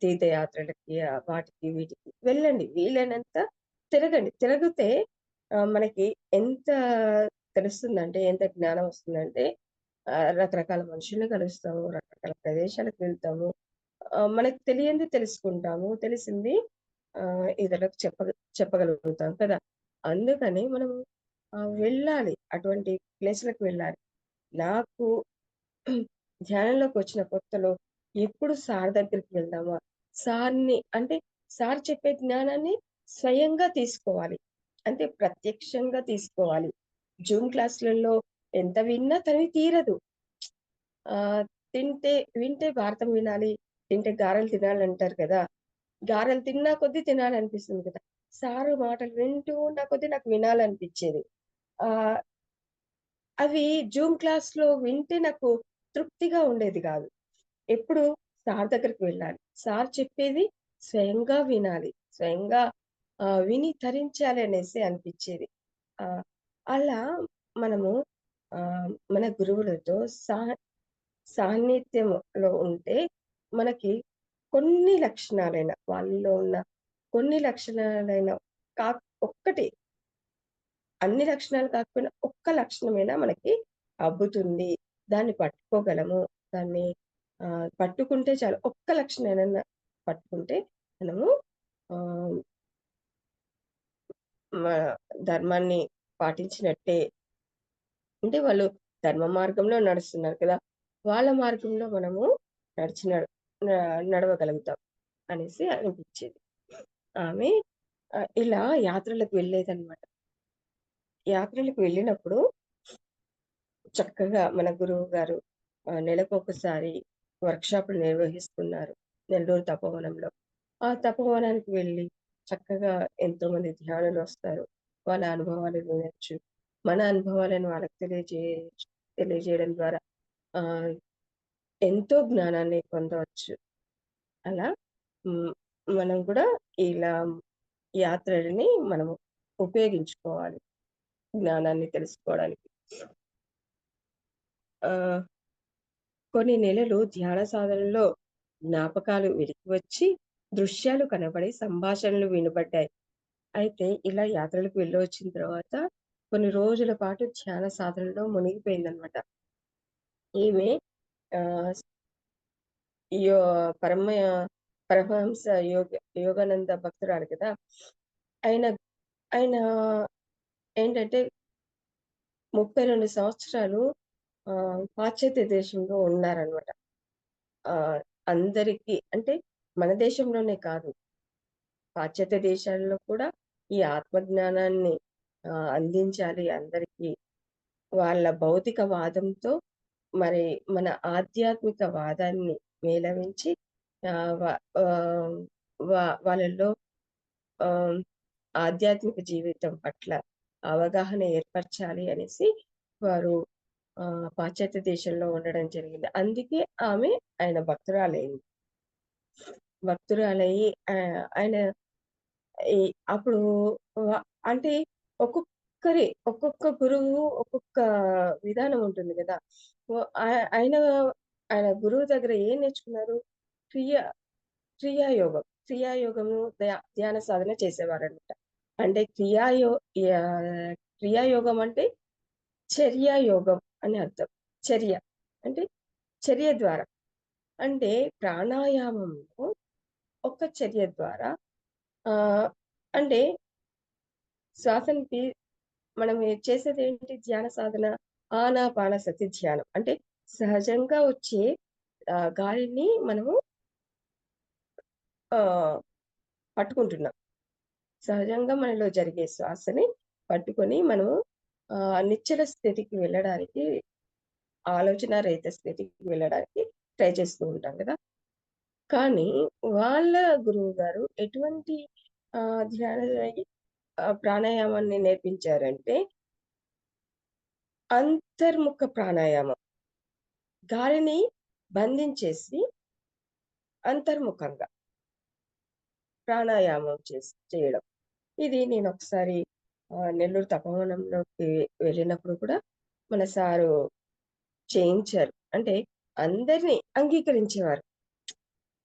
తీర్థయాత్రలకి వాటికి వీటికి వెళ్ళండి. వీలైనంత తిరగండి. తిరిగితే మనకి ఎంత తెలుస్తుందంటే, ఎంత జ్ఞానం వస్తుందంటే రకరకాల మనుషుల్ని కలుస్తాము. రకరకాల ప్రదేశాలకు వెళ్తాము. మనకు తెలియంది తెలుసుకుంటాము. తెలిసింది ఇతరులకు చెప్పగలుగుతాం కదా! అందుకని మనం వెళ్ళాలి. అటువంటి ప్లేస్‌లకు వెళ్ళాలి. నాకు ధ్యానంలోకొచ్చిన కొత్తలో ఎప్పుడు సార్ దగ్గరికి వెళ్దామా? అంటే సార్ చెప్పే జ్ఞానాన్ని స్వయంగా తీసుకోవాలి. అంటే ప్రత్యక్షంగా తీసుకోవాలి. జూమ్ క్లాస్‌లలో ఎంత విన్నా తనివి తీరదు. ఆహ్, వింటే భారతం వినాలి, తింటే గారెలు తినాలంటారు కదా! గారెలు తిన్నా కొద్దీ తినాలనిపిస్తుంది కదా! సారు మాటలు వింటూ ఉన్న కొద్దీ నాకు వినాలనిపిచ్చేది. ఆహ్, అవి జూమ్ క్లాస్‌లో వింటే నాకు తృప్తిగా ఉండేది గాదు. ఎప్పుడు సార్ దగ్గరికి వెళ్ళాలి. సార్ చెప్పేది స్వయంగా వినాలి. స్వయంగా విని తరించాలి అనేసి అనిపిచ్చేది. ఆహ్, అలా మనము మన గురువులతో సాన్నిధ్యంలో ఉంటే మనకి కొన్ని లక్షణాలైన వాళ్ళలో ఉన్న కొన్ని లక్షణాలైన కా ఒక్కటి అన్ని లక్షణాలు కాకపోయినా ఒక్క లక్షణమైనా మనకి అబ్బుతుంది. దాన్ని పట్టుకోగలము. దాన్ని పట్టుకుంటే చాలు. ఒక్క లక్షణమైనా పట్టుకుంటే మనము ఆహ్, మ ధర్మాన్ని పాటించినట్టే. అంటే వాళ్ళు ధర్మ మార్గంలో నడుస్తున్నారు కదా! వాళ్ళ మార్గంలో మనము నడిచి నడ న నడవగలుగుతాం అనేసి అనిపిచ్చేది. ఆమె ఇలా యాత్రలకు వెళ్ళేదనమాట. యాత్రలకు వెళ్ళినప్పుడు చక్కగా మన గురువుగారు నెలకొకసారి వర్క్‌షాపులు నిర్వహిస్తున్నారు. నెల్లూరు తపోవనంలో. ఆ తపోవనానికి వెళ్ళి చక్కగా ఎంతోమంది ధ్యానులొస్తారు. వాళ్ళ అనుభవాలు వినొచ్చు. మన అనుభవాలను వాళ్ళకి తెలియజేయడం ద్వారా ఆహ్, ఎంతో జ్ఞానాన్ని పొందవచ్చు. అలా హ్మ్. మనం కూడా ఇలా యాత్రలని మనము ఉపయోగించుకోవాలి. జ్ఞానాన్ని తెలుసుకోవడానికి. ఆహ్, కొన్ని నెలలు ధ్యాన సాధనలో జ్ఞాపకాలు వెలికి వచ్చి, దృశ్యాలు కనబడి, సంభాషణలు వినబడ్డాయి. అయితే ఇలా యాత్రలకు వెళ్ళొచ్చిన తర్వాత కొన్ని రోజుల పాటు ధ్యాన సాధనలో మునిగిపోయిందనమాట. ఈమె ఆహ్, యో పరమ పరమహంస యోగానంద భక్తురాలు కదా! ఆయన ఆయన ఏంటంటే 32 సంవత్సరాలు పాశ్చాత్య దేశంలో ఉన్నారనమాట. ఆహ్, అందరికి అంటే మన దేశంలోనే కాదు, పాశ్చాత్య దేశాల్లో కూడా ఈ ఆత్మజ్ఞానాన్ని అందించాలి అందరికీ. వాళ్ళ భౌతిక వాదంతో మరి మన ఆధ్యాత్మిక వాదాన్ని మేళవించి ఆహ్, వ ఆహ్, వాళ్ళలో ఆహ్, ఆధ్యాత్మిక జీవితం పట్ల అవగాహన ఏర్పరచాలి అనేసి వారు పాశ్చాత్య దేశంలో ఉండడం జరిగింది. అందుకే ఆమె ఆయన భక్తురాలైంది. భక్తురాలయ్యి ఆయన ఈ అప్పుడు వ అంటే ఒక్కొక్క గురువు ఒక్కొక్క విధానం ఉంటుంది గదా! ఓ ఆయన ఆయన గురువు దగ్గర ఏం నేర్చుకున్నారు? క్రియ క్రియాయోగము ధ్యాన సాధన చేసేవారనమాట. అంటే క్రియాయోగం అంటే చర్యాయోగం అని అర్థం. చర్య అంటే చర్య ద్వారా. అంటే ప్రాణాయామంలో ఒక చర్య ద్వారా ఆహ్, అంటే శ్వాసను మనం చేసేదేంటి ధ్యాన సాధన? ఆనాపానసతి ధ్యానం. అంటే సహజంగా వచ్చే గాలిని మనము ఆహ్, పట్టుకుంటున్నాం. సహజంగా మనలో జరిగే శ్వాసని పట్టుకొని మనము నిశ్చల స్థితికి వెళ్ళడానికి, ఆలోచన రహిత స్థితికి వెళ్ళడానికి ట్రై చేస్తూ ఉంటాం గదా! కానీ వాళ్ళ గురువుగారు ఎటువంటి ధ్యాన ప్రాణాయామాన్ని నేర్పించారంటే, అంతర్ముఖ ప్రాణాయామం. గాలిని బంధించేసి అంతర్ముఖంగా ప్రాణాయామం చేయడం. ఇది నేనొకసారి నెల్లూరు తపోవనంలోకి వెళ్ళినప్పుడు కూడా మన సారు చేయించారు. అంటే అందరిని అంగీకరించేవారు.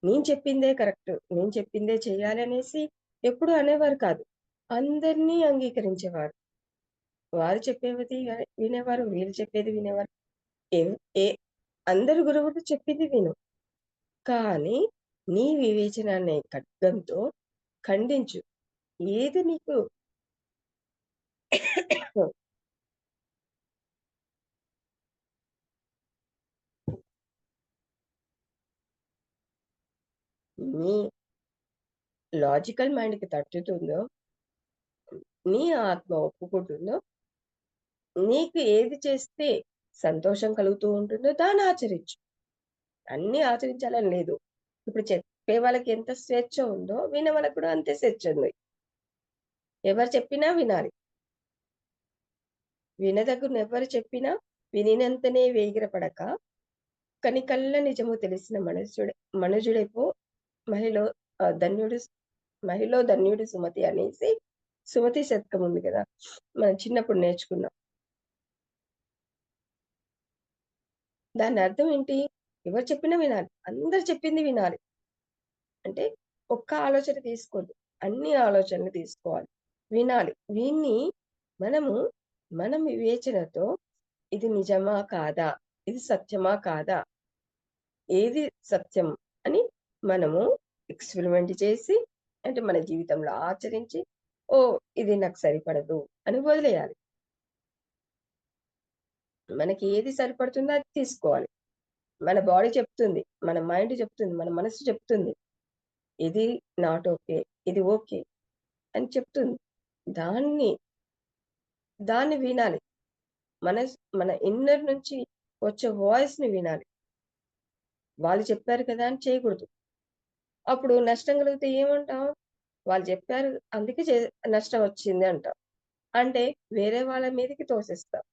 నేను చెప్పిందే కరెక్ట్. నేను చెప్పిందే చెయ్యాలనేసి ఎప్పుడూ అనేవారు కాదు. అందరినీ అంగీకరించేవారు. వారు చెప్పేది వినేవారు. వీళ్ళు చెప్పేది వినేవారు. ఎవ్ ఏ అందరు గురువులు చెప్పింది విను. కానీ నీ వివేచన అనే ఖడ్గంతో ఖండించు. ఏది నీకు నీ లాజికల్ మైండ్‌కి తట్టుతుందో, నీ ఆత్మ ఒప్పుకుంటుందో, నీకు ఏది చేస్తే సంతోషం కలుగుతూ ఉంటుందో దాన్ని ఆచరించు. అన్నీ ఆచరించాలని లేదు. ఇప్పుడు చెప్పే వాళ్ళకి ఎంత స్వేచ్ఛ ఉందో, వినే వాళ్ళకి కూడా అంతే స్వేచ్ఛ ఉంది. ఎవరు చెప్పినా వినాలి. వినదగునెవ్వరు చెప్పినా వినినంతనే వేగిరపడక, కనికల్ల నిజము తెలిసిన మనుజుడైపో మహిలో ధన్యుడు మహిలో ధన్యుడు సుమతి అనేసి సుమతి శతకం ఉంది కదా! మనం చిన్నప్పుడు నేర్చుకున్నాం. దాని అర్థం ఏంటి? ఎవరు చెప్పినా వినాలి. అందరు చెప్పింది వినాలి. అంటే ఒక్క ఆలోచన తీసుకోవద్దు. అన్ని ఆలోచనలు తీసుకోవాలి. వినాలి. విని మనము మన వివేచనతో ఇది నిజమా? కాదా? ఇది సత్యమా? కాదా? ఏది సత్యం అని మనము ఎక్స్‌పెరిమెంట్ చేసి అంటే మన జీవితంలో ఆచరించి, ఓహ్! ఇది నాకు సరిపడదు అని వదిలేయాలి. మనకి ఏది సరిపడుతుందో అది తీసుకోవాలి. మన బాడీ చెప్తుంది. మన మైండ్ చెప్తుంది. మన మనసు చెప్తుంది. ఇది నాట్ ఓకే. ఇది ఓకే అని చెప్తుంది. దాన్ని, దాన్ని వినాలి. మన ఇన్నర్ నుంచి వచ్చే వాయిస్‌ని వినాలి. వాళ్ళు చెప్పారు కదా! అని చేయకూడదు. అప్పుడు నష్టం కలిగితే ఏమంటాం? వాళ్ళు చెప్పారు అందుకే నష్టం వచ్చింది అంటాం. అంటే వేరే వాళ్ళ మీదకి తోసేస్తాం.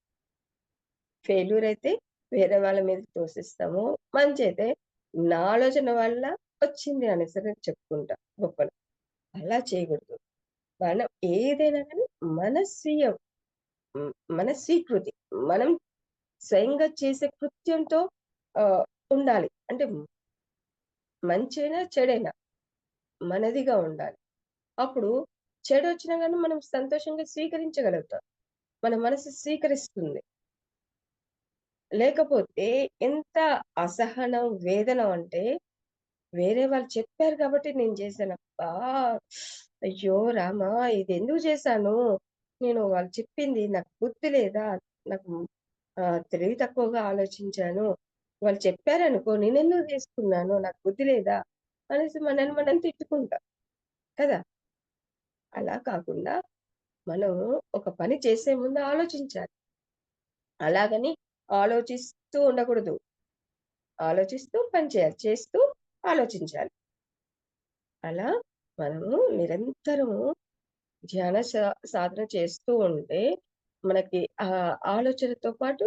ఫెయిల్యూర్ అయితే వేరే వాళ్ళ మీదకి తోసేస్తాము. మంచైతే నా ఆలోచన వల్ల వచ్చింది అనేసరి చెప్పుకుంటాం గొప్పలు. అలా చేయకూడదు. మనం ఏదైనా గాని మన స్వీయం మన స్వీకృతి. మనం స్వయంగా చేసే కృత్యంతో ఆహ్, ఉండాలి. అంటే మంచైనా, చెడైనా మనదిగా ఉండాలి. అప్పుడు చెడొచ్చినా గాని మనం సంతోషంగా స్వీకరించగలుగుతాం. మన మనసు స్వీకరిస్తుంది. లేకపోతే ఎంత అసహనం, వేదన అంటే వేరే వాళ్ళు చెప్పారు కాబట్టి నేను చేశాను. అబ్బా! అయ్యో రామా! ఇదెందుకు చేశాను? నేను వాళ్ళు చెప్పింది నాకు బుద్ధి లేదా? నాకు తెలివి తక్కువగా ఆలోచించాను. వాళ్ళు చెప్పారనుకో నేనెందుకు తీసుకున్నాను? నాకు బుద్ధి లేదా? అనేసి మనల్ని మనం తిట్టుకుంటాం కదా! అలా కాకుండా మనము ఒక పని చేసే ముందు ఆలోచించాలి. అలాగని ఆలోచిస్తూ ఉండకూడదు. ఆలోచిస్తూ పని చేయాలి. చేస్తూ ఆలోచించాలి. అలా మనము నిరంతరము ధ్యాన సాధన చేస్తూ ఉంటే, మనకి ఆలోచనతో పాటు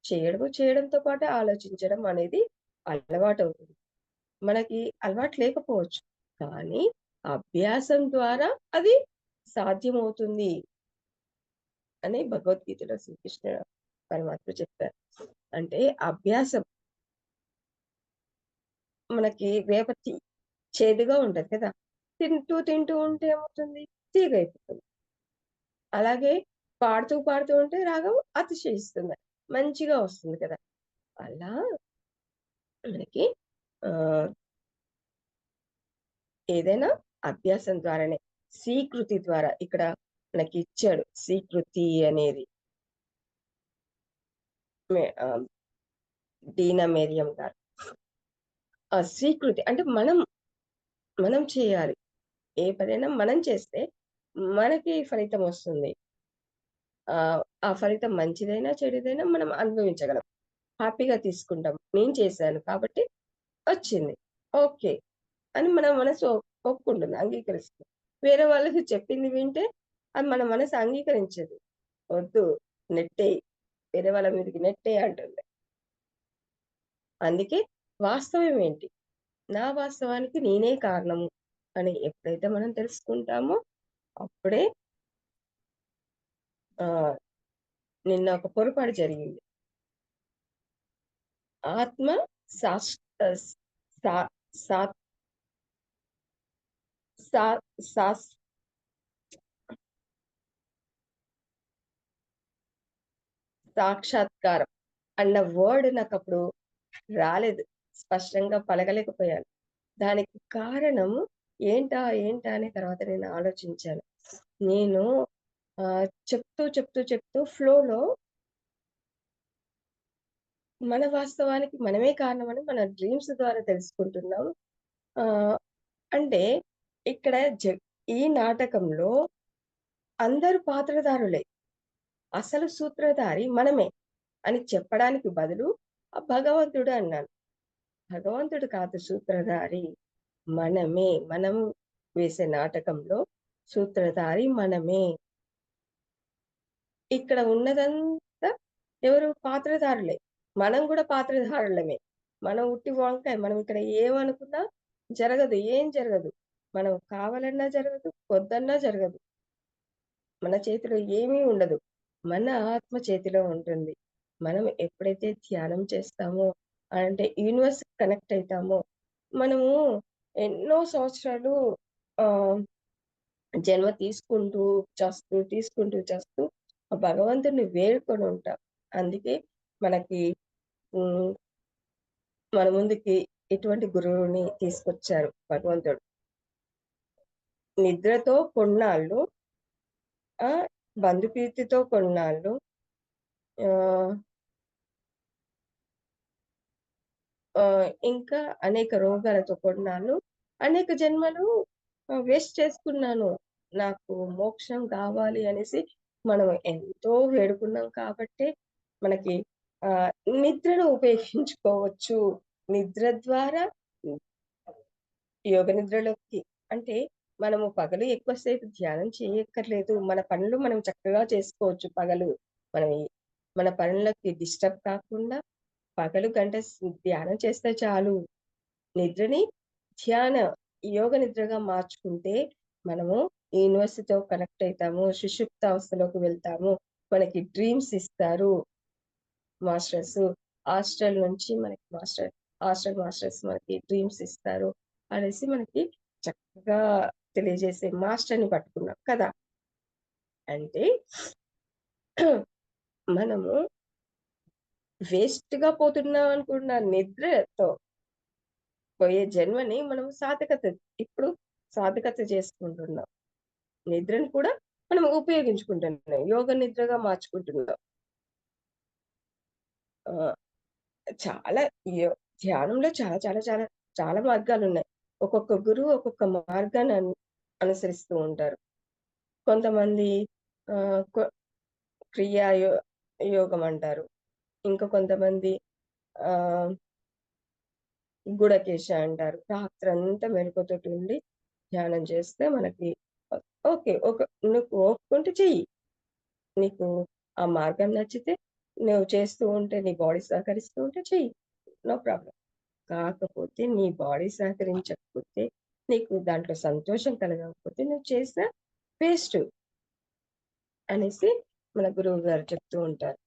చేయడంతో పాటు ఆలోచించడం అనేది అలవాటవుతుంది. మనకి అలవాటు లేకపోవచ్చు. కానీ అభ్యాసం ద్వారా అది సాధ్యమవుతుంది అని భగవద్గీతలో శ్రీకృష్ణ పరమాత్మ చెప్పారు. అంటే అభ్యాసం మనకి చేదుగా ఉంటది కదా! తింటూ ఉంటే ఏమవుతుంది? తీగయిపోతుంది. అలాగే పాడుతూ ఉంటే రాగం అతిశయిస్తుంది. మంచిగా వస్తుంది కదా! అలా మనకి ఆహ్, ఏదైనా అభ్యాసం ద్వారానే స్వీకృతి ద్వారా ఇక్కడ మనకిచ్చాడు స్వీకృతి అనేది. ఆహ్, డీనా మేరియం గారు. ఆ స్వీకృతి అంటే మనం చేయాలి. ఏ పనైనా మనం చేస్తే మనకి ఫలితం వస్తుంది. ఆ ఫలితం మంచిదైనా, చెడుదైనా మనం అనుభవించగలం. హ్యాపీగా తీసుకుంటాం. నేను చేశాను కాబట్టి వచ్చింది. ఓకే. అని మన మనసు ఒప్పుకుంటుంది. అంగీకరిస్తుంది. వేరే వాళ్ళకి చెప్పింది వింటే అది మన మనసు అంగీకరించదు. వద్దు, నెట్టేయి. వేరే వాళ్ళ మీదకి నెట్టేయి అంటుంది. అందుకే వాస్తవం ఏంటి? నా వాస్తవానికి నేనే కారణము అని ఎప్పుడైతే మనం తెలుసుకుంటామో అప్పుడే ఆహ్, నిన్న ఒక పొరపాటు జరిగింది. ఆత్మ సాష్ ఆహ్, సా సా సా సాస్ సాక్షాత్కారం అన్న వర్డ్ నాకప్పుడు రాలేదు. స్పష్టంగా పలకలేకపోయాను. దానికి కారణం ఏంటా అని తర్వాత నేను ఆలోచించాను. నేను చెప్తూ ఫ్లోలో మన వాస్తవానికి మనమే కారణమని మన డ్రీమ్స్ ద్వారా తెలుసుకుంటున్నాం. ఆహ్, అంటే ఇక్కడ జ ఈ నాటకంలో అందరూ పాత్రధారులే. అసలు సూత్రధారి మనమే అని చెప్పడానికి బదులు భగవంతుడు అన్నాను. భగవంతుడు కాదు సూత్రధారి. మనమే. మనం వేసే నాటకంలో సూత్రధారి మనమే. ఇక్కడ ఉన్నదంతా ఎవరు? పాత్రధారులే. మనం గూడా పాత్రధారులమే. మనం ఉట్టి వంకాయ. మనం ఇక్కడ ఏమనుకున్నా జరగదు. ఏం జరగదు. మనం కావాలన్నా జరగదు. వద్దన్నా జరగదు. మన చేతిలో ఏమీ ఉండదు. మన ఆత్మ చేతిలో ఉంటుంది. మనం ఎప్పుడైతే ధ్యానం చేస్తామో, అంటే యూనివర్స్‌కి కనెక్ట్ అయితామో, మనము ఎన్నో సంవత్సరాలు ఆహ్, జన్మ తీసుకుంటూ ఆ భగవంతుడిని వేడుకొని ఉంటాం. అందుకే మనకి హ్మ్. మన ముందుకి ఇటువంటి గురువుని తీసుకొచ్చారు భగవంతుడు. నిద్రతో కొన్నాళ్ళు, బంధుప్రీతితో కొన్నాళ్ళు, ఆహ్, ఇంకా అనేక రోగాలతో కొన్నాళ్ళు, అనేక జన్మలు వేస్ట్ చేసుకున్నాను. నాకు మోక్షం కావాలి అనేసి మనం ఎంతో వేడుకున్నాం కాబట్టే మనకి ఆహ్, నిద్రను ఉపయోగించుకోవచ్చు. నిద్ర ద్వారా యోగ నిద్రలోకి అంటే మనము పగలు ఎక్కువ సేపు ధ్యానం చేయక్కర్లేదు. మన పనులు మనం చక్కగా చేసుకోవచ్చు పగలు. మనం ఈ మన పనులకి డిస్టర్బ్ కాకుండా పగలు గంట ధ్యానం చేస్తే చాలు. నిద్రని ధ్యాన, యోగ నిద్రగా మార్చుకుంటే మనము ఈ యూనివర్స్‌తో కనెక్ట్ అయితాము. సుషుప్తావస్థలోకి వెళ్తాము. మనకి డ్రీమ్స్ ఇస్తారు మాస్టర్సు. హాస్టల్ నుంచి మనకి హాస్టల్ మాస్టర్స్ మనకి డ్రీమ్స్ ఇస్తారు అనేసి మనకి చక్కగా తెలియజేసే మాస్టర్‌ని పట్టుకున్నాం కదా! అంటే మనము వేస్ట్‌గా పోతున్నాం అనుకున్న నిద్రతో పోయే జన్మని మనం ఇప్పుడు సార్థకత చేసుకుంటున్నాం. నిద్రను కూడా మనం ఉపయోగించుకుంటున్నాం. యోగ నిద్రగా మార్చుకుంటున్నాం. ఆహ్, చాలా యో ధ్యానంలో చాలా మార్గాలున్నాయి. ఒక్కొక్క గురువు ఒక్కొక్క మార్గాన్ని అనుసరిస్తూ ఉంటారు. కొంతమంది ఆహ్, కొ క్రియా యోగం అంటారు. ఇంకా కొంతమంది ఆహ్, గుడకేశ అంటారు. రాత్రంతా మెలకువతోటి ఉండి ధ్యానం చేస్తే మనకి ఓకే. నువ్వు ఓపుకుంటే చెయ్యి. నీకు ఆ మార్గం నచ్చితే నువ్వు చేస్తూ ఉంటే నీ బాడీ సహకరిస్తూ ఉంటే చెయ్యి. No problem. కాకపోతే నీ బాడీ సహకరించకపోతే, నీకు దాంట్లో సంతోషం కలగకపోతే నువ్వు చేసిన వేస్టు అనేసి మన గురువుగారు చెప్తూ ఉంటారు.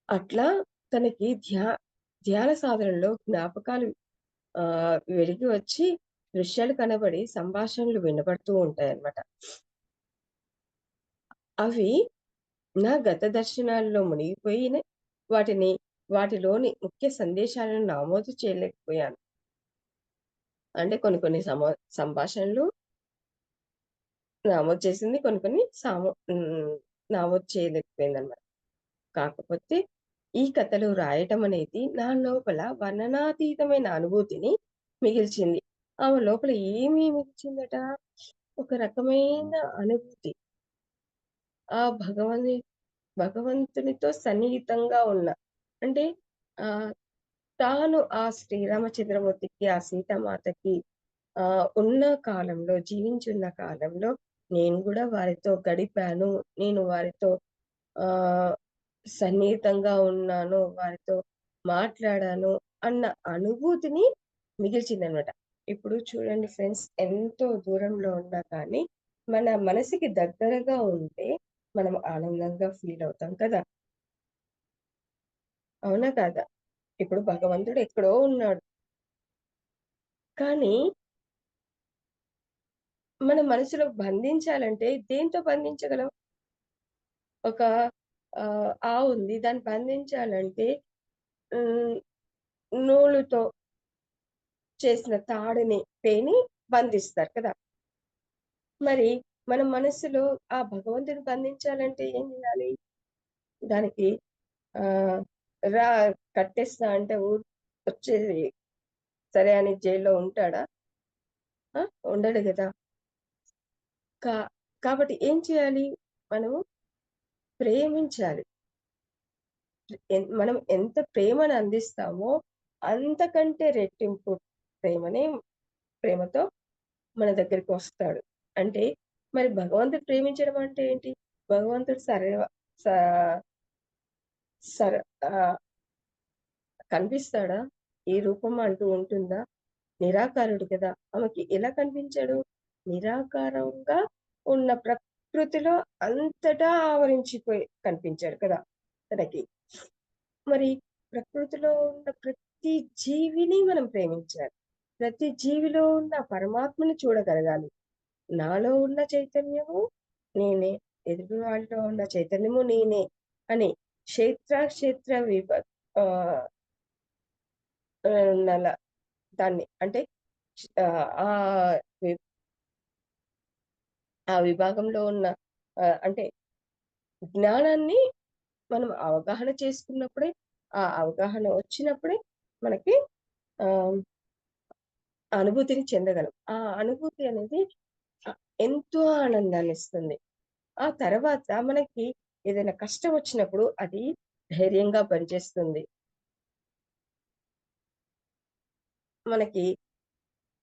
అట్లా తనకి ధ్యాన సాధనలో జ్ఞాపకాలు వెలిగి వచ్చి దృశ్యాలు కనబడి సంభాషణలు వినబడుతూ ఉంటాయన్నమాట. అవి నా గత దర్శనాల్లో మునిగిపోయిన వాటిని వాటిలోని ముఖ్య సందేశాలను నమోదు చేయలేకపోయాను. అంటే కొన్ని కొన్ని సంభాషణలు నమోదు చేసింది. కొన్ని కొన్ని నమోదు చేయలేకపోయిందనమాట. కాకపోతే ఈ కథలు రాయటం అనేది నా లోపల వర్ణనాతీతమైన అనుభూతిని మిగిల్చింది. ఆమె లోపల ఏమి మిగిల్చిందట? ఒక రకమైన అనుభూతి. ఆ భగవంతునితో సన్నిహితంగా ఉన్న అంటే ఆహ్, తాను ఆ శ్రీరామచంద్రమూర్తికి, ఆ సీతామాతకి ఉన్న కాలంలో, జీవించున్న కాలంలో నేను గూడా వారితో గడిపాను. నేను వారితో ఆహ్, సన్నిహితంగా ఉన్నాను. వారితో మాట్లాడాను అన్న అనుభూతిని మిగిల్చిందనమాట. ఇప్పుడు చూడండి ఫ్రెండ్స్, ఎంతో దూరంలో ఉన్నా కానీ మన మనసుకి దగ్గరగా ఉంటే మనం ఆనందంగా ఫీల్ అవుతాం కదా! అవునా కాదా? ఇప్పుడు భగవంతుడు ఎక్కడో ఉన్నాడు. కానీ మన మనసులో బంధించాలంటే దేనితో బంధించగలం? ఒక ఆవుంది. దాన్ని బంధించాలంటే హ్మ్, నూలుతో చేసిన తాడుని పేని బంధిస్తారు కదా! మరి మన మనస్సులో ఆ భగవంతుడిని బంధించాలంటే ఏం జేయాలి? దానికి ఆహ్, రా కట్టేస్తా అంటే వచ్చేసి సరే అని జైల్లో ఉంటాడా? ఆ! ఉండడు గదా! కా కాబట్టి ఏం చేయాలి? మనము ప్రేమించాలి. మనం ఎంత ప్రేమను అందిస్తామో, అంతకంటే రెట్టింపు ప్రేమని ప్రేమతో మన దగ్గరికొస్తాడు. అంటే మరి భగవంతుడు ప్రేమించడం అంటే ఏంటి? భగవంతుడు స సర్ ఆహ్, కనిపిస్తాడా? ఈ రూపం అంటూ ఉంటుందా? నిరాకారుడు కదా! ఆమెకి ఎలా కనిపించాడు? నిరాకారంగా ఉన్న ప్రకృతిలో అంతటా ఆవరించిపోయి కనిపించాడు కదా! తనకి. మరి ప్రకృతిలో ఉన్న ప్రతి జీవిని మనం ప్రేమించాలి. ప్రతి జీవిలో ఉన్న పరమాత్మని చూడగలగాలి. నాలో ఉన్న చైతన్యము నేనే. ఎదుటి వాళ్ళలో ఉన్న చైతన్యము నేనే అని క్షేత్ర ఆహ్, నల దాన్ని అంటే ఆహ్, వి ఆ విభాగంలో ఉన్న అంటే జ్ఞానాన్ని మనం అవగాహన చేసుకున్నప్పుడే, ఆ అవగాహన వచ్చినప్పుడే మనకి ఆహ్, అనుభూతిని చెందగలం. ఆ అనుభూతి అనేది ఆహ్, ఎంతో ఆనందాన్నిస్తుంది. ఆ తర్వాత మనకి ఏదైనా కష్టం వచ్చినప్పుడు అది ధైర్యంగా పనిచేస్తుంది. మనకి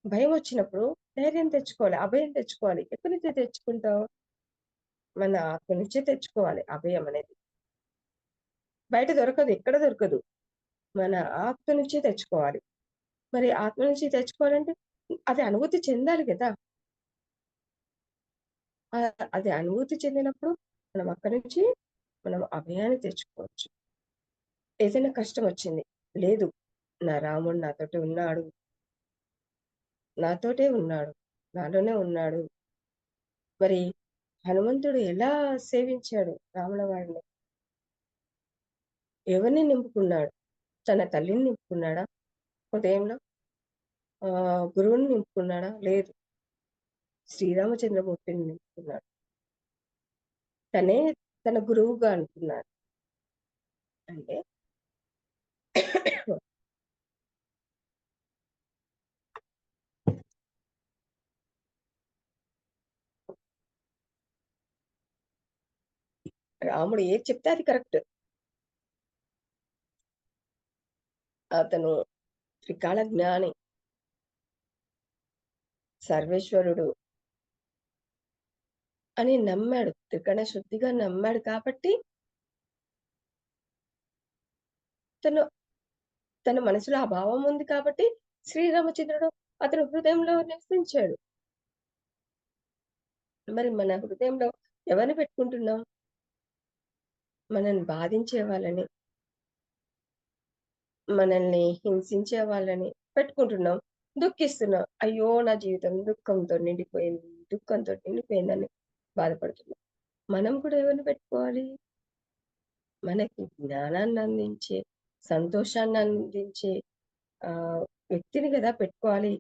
భయమొచ్చినప్పుడు ధైర్యం తెచ్చుకోవాలి. అభయం తెచ్చుకోవాలి. ఎక్కడి నుంచి తెచ్చుకుంటాం? మన ఆత్మ నుంచే తెచ్చుకోవాలి అభయం అనేది. బయట దొరకదు. ఎక్కడ దొరకదు. మన ఆత్మ నుంచే తెచ్చుకోవాలి. మరి ఆత్మ నుంచి తెచ్చుకోవాలంటే అది అనుభూతి చెందాలి గదా! అది అనుభూతి చెందినప్పుడు మనం అక్కడి నుంచి మనం అభయాన్ని తెచ్చుకోవచ్చు. ఏదైనా కష్టమొచ్చింది. లేదు, నా రాముడు నాతోటి ఉన్నాడు. నాతోటే ఉన్నాడు. నాలోనే ఉన్నాడు. మరి హనుమంతుడు ఎలా సేవించాడు రాముల వారిని? ఎవరిని నింపుకున్నాడు? తన తల్లిని నింపుకున్నాడా హృదయంలో? గురువుని నింపుకున్నాడా? లేదు. శ్రీరామచంద్రమూర్తిని నింపుకున్నాడు. తనే తన గురువుగా అనుకున్నాడు. అంటే రాముడు ఏది చెప్తే అది కరెక్ట్. అతను త్రికాల జ్ఞాని, సర్వేశ్వరుడు అని నమ్మాడు. త్రికరణ శుద్ధిగా నమ్మాడు కాబట్టి తను తన మనసులో ఆ భావం ఉంది కాబట్టి శ్రీరామచంద్రుడు అతని హృదయంలో నివసించాడు. మరి మన హృదయంలో ఎవరిని పెట్టుకుంటున్నాం? మనల్ని బాధించే వాళ్ళని, మనల్ని హింసించే వాళ్ళని పెట్టుకుంటున్నాం. దుఃఖిస్తున్నాం. అయ్యో! నా జీవితం దుఃఖంతో నిండిపోయింది. దుఃఖంతో నిండిపోయిందని బాధపడుతున్నాం. మనం కూడా ఎవరిని పెట్టుకోవాలి? మనకి జ్ఞానాన్నందించే, సంతోషాన్నందించే వ్యక్తిని గదా పెట్టుకోవాలి.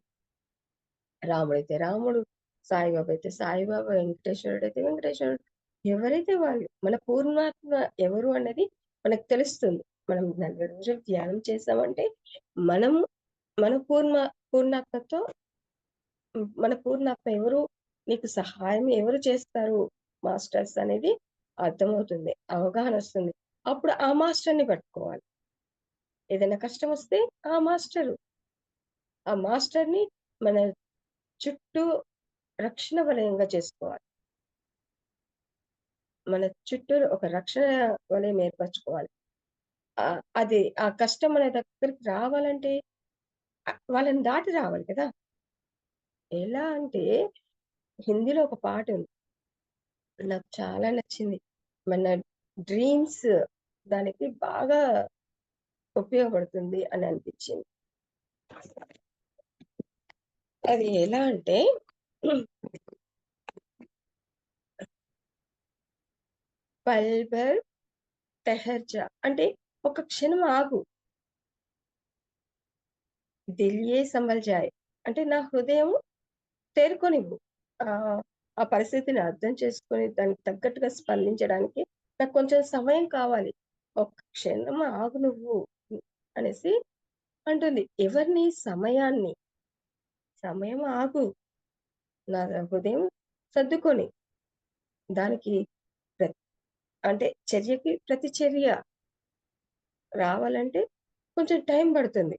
రాముడైతే రాముడు, సాయిబాబా అయితే సాయిబాబా, వెంకటేశ్వరుడైతే వెంకటేశ్వరుడు. ఎవరైతే వాళ్ళు. మన పూర్ణాత్మ ఎవరు అన్నది మనకు తెలుస్తుంది. మనం 40 రోజులు ధ్యానం చేశామంటే, మనం మన పూర్ణాత్మతో మన పూర్ణాత్మ ఎవరు? నీకు సహాయం ఎవరు చేస్తారు మాస్టర్స్ అనేది అర్థమవుతుంది. అవగాహనొస్తుంది. అప్పుడు ఆ మాస్టర్‌ని పట్టుకోవాలి. ఏదైనా కష్టమొస్తే ఆ మాస్టరు. ఆ మాస్టర్‌ని మన చుట్టూ రక్షణ వలయంగా చేసుకోవాలి. మన చుట్టూరు ఒక రక్షణ వలయం ఏర్పరచుకోవాలి. అది ఆ కష్టం మన దగ్గరికి రావాలంటే వాళ్ళని దాటి రావాలి కదా! ఎలా అంటే హిందీలో ఒక పాటుంది. నాకు చాలా నచ్చింది. మన డ్రీమ్స్ దానికి బాగా ఉపయోగపడుతుంది అని అనిపించింది. అది ఎలా అంటే పల్ భర్ టెహర్ జా అంటే ఒక క్షణం ఆగు. దిల్ యే సంభల్ జాయే అంటే నా హృదయం తేరుకోనివ్వు. ఆ పరిస్థితిని అర్థం చేసుకొని దానికి తగ్గట్టుగా స్పందించడానికి నాకు కొంచెం సమయం కావాలి. ఒక్క క్షణం ఆగు నువ్వు అనేసి అంటుంది. ఎవరిని? సమయాన్ని. సమయం ఆగు. నా హృదయం సర్దుకొని. దానికి ప్ర అంటే చర్యకి ప్రతిచర్య రావాలంటే కొంచెం టైం పడుతుంది.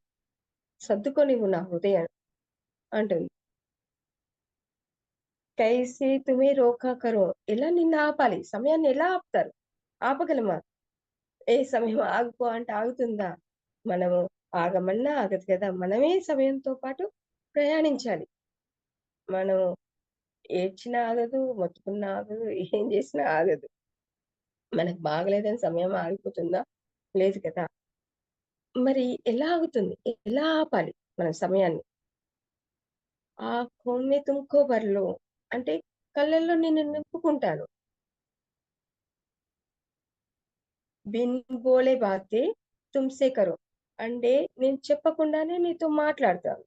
సర్దుకోనివ్వు నా హృదయాన్ని అంటుంది. కైసే తుమే రోకా కరో ఎలా నిన్ను ఆపాలి? సమయాన్ని ఎలా ఆపుతారు? ఆపగలమా? ఏ సమయం ఆగిపో అంటే ఆగుతుందా? మనము ఆగమన్నా ఆగదు కదా! మనమే సమయంతో పాటు ప్రయాణించాలి. మనం ఏడ్చినా ఆగదు, మొత్తుకున్నా ఆగదు, ఏం చేసినా ఆగదు. మనకు బాగలేదని సమయం ఆగిపోతుందా? లేదు కదా! మరి ఎలా ఆగుతుంది? ఎలా ఆపాలి మనం సమయాన్ని? ఆँखों में तुमको भर लो అంటే కళ్ళల్లో నిన్ను నింపుకుంటాను. బిన్ బోలే బాతే తుమ్సే కరో అంటే నేను చెప్పకుండానే నీతో మాట్లాడతాను.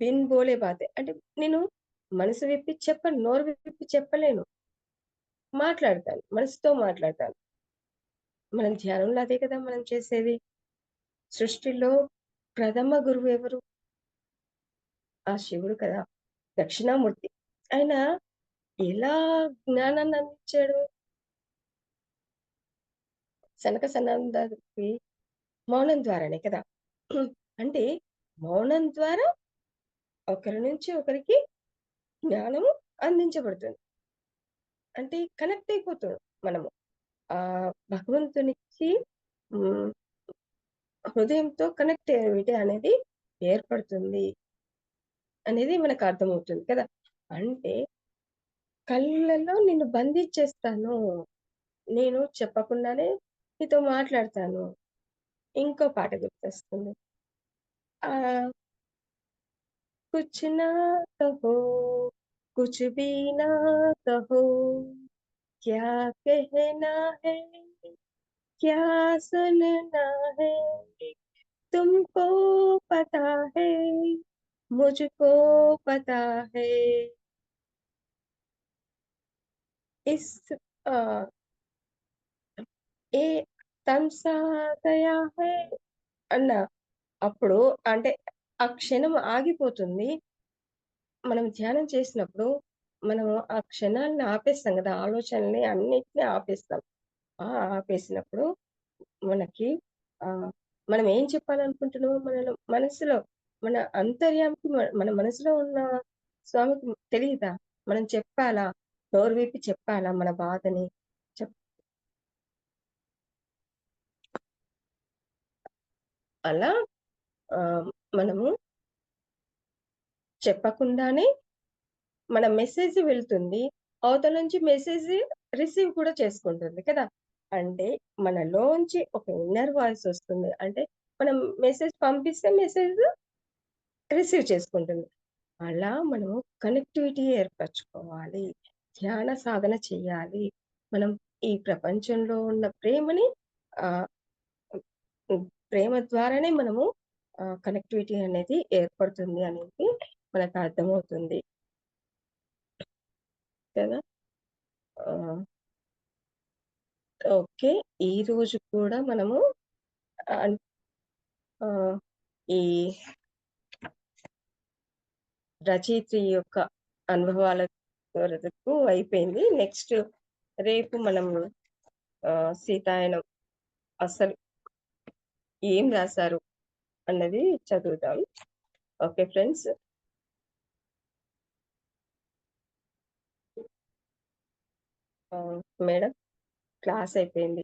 బిన్ బోలే బాతే అంటే నేను మనసు విప్పి చెప్పను. నోరు విప్పి చెప్పలేను. మాట్లాడతాను. మనసుతో మాట్లాడతాను. మనం ధ్యానంలో అదే కదా మనం చేసేది. సృష్టిలో ప్రథమ గురువు ఎవరు? ఆ శివుడు కదా! దక్షిణామూర్తి. ఆయన ఎలా జ్ఞానాన్ని అందించాడు? సనక సనందానికి మౌనం ద్వారానే కదా! అంటే మౌనం ద్వారా ఒకరి నుంచి ఒకరికి జ్ఞానము అందించబడుతుంది. అంటే కనెక్ట్ అయిపోతాం మనము. భగవంతునికి హ్మ్. హృదయంతో కనెక్టివిటీ అనేది ఏర్పడుతుంది అనేది మనకు అర్థమవుతుంది కదా! అంటే కళ్ళలో నిన్ను బంధించేస్తాను. నేను చెప్పకుండానే నీతో మాట్లాడతాను. ఇంకో పాట గుర్తొస్తుంది. ఆహ్, కుచ్ నా కహో కుచ్ భీ నా కహో क्या कहना है क्या सुनना है तुमको पता है मुझको पता है इस अ, ఏ తమసా గయా హై అన్న అప్పుడు అంటే ఆ క్షణం ఆగిపోతుంది. మనం ధ్యానం చేసినప్పుడు మనము ఆ క్షణాన్ని ఆపేస్తాం గదా! ఆలోచనల్ని అన్నిటిని ఆపేస్తాం. ఆపేసినప్పుడు మనకి ఆహ్, మనం ఏం చెప్పాలనుకుంటున్నామో మనసులో మన అంతర్యామికి మన మనసులో ఉన్న స్వామికి తెలీదా? మనం చెప్పాలా? నోరు విప్పి చెప్పాలా మన బాధని? చెప్ అలా మనము చెప్పకుండానే మన మెసేజ్ వెళ్తుంది. అవతల నుంచి మెసేజ్ రిసీవ్ కూడా చేసుకుంటుంది కదా! అంటే మనలోంచి ఒక ఇన్నర్ వాయిస్ వస్తుంది. అంటే మనం మెసేజ్ పంపిస్తే మెసేజ్ రిసీవ్ చేసుకుంటుంది. అలా మనము కనెక్టివిటీ ఏర్పరచుకోవాలి. ధ్యాన సాధన చేయాలి. మనం ఈ ప్రపంచంలో ఉన్న ప్రేమని ఆహ్, హ్మ్. ప్రేమ ద్వారానే మనము కనెక్టివిటీ అనేది ఏర్పడుతుంది అనేది మనకు అర్థమవుతుంది కదా! ఆహ్, ఓకే. ఈరోజు కూడా మనము అన్ ఆహ్, ఈ రచయిత్రి యొక్క అనుభవాల వరకు అయిపోయింది. నెక్స్ట్ రేపు మనం సీతాయనం అసలు ఏం రాసారు అన్నది చదువుదాం. Okay friends. మేడం క్లాస్ అయిపోయింది.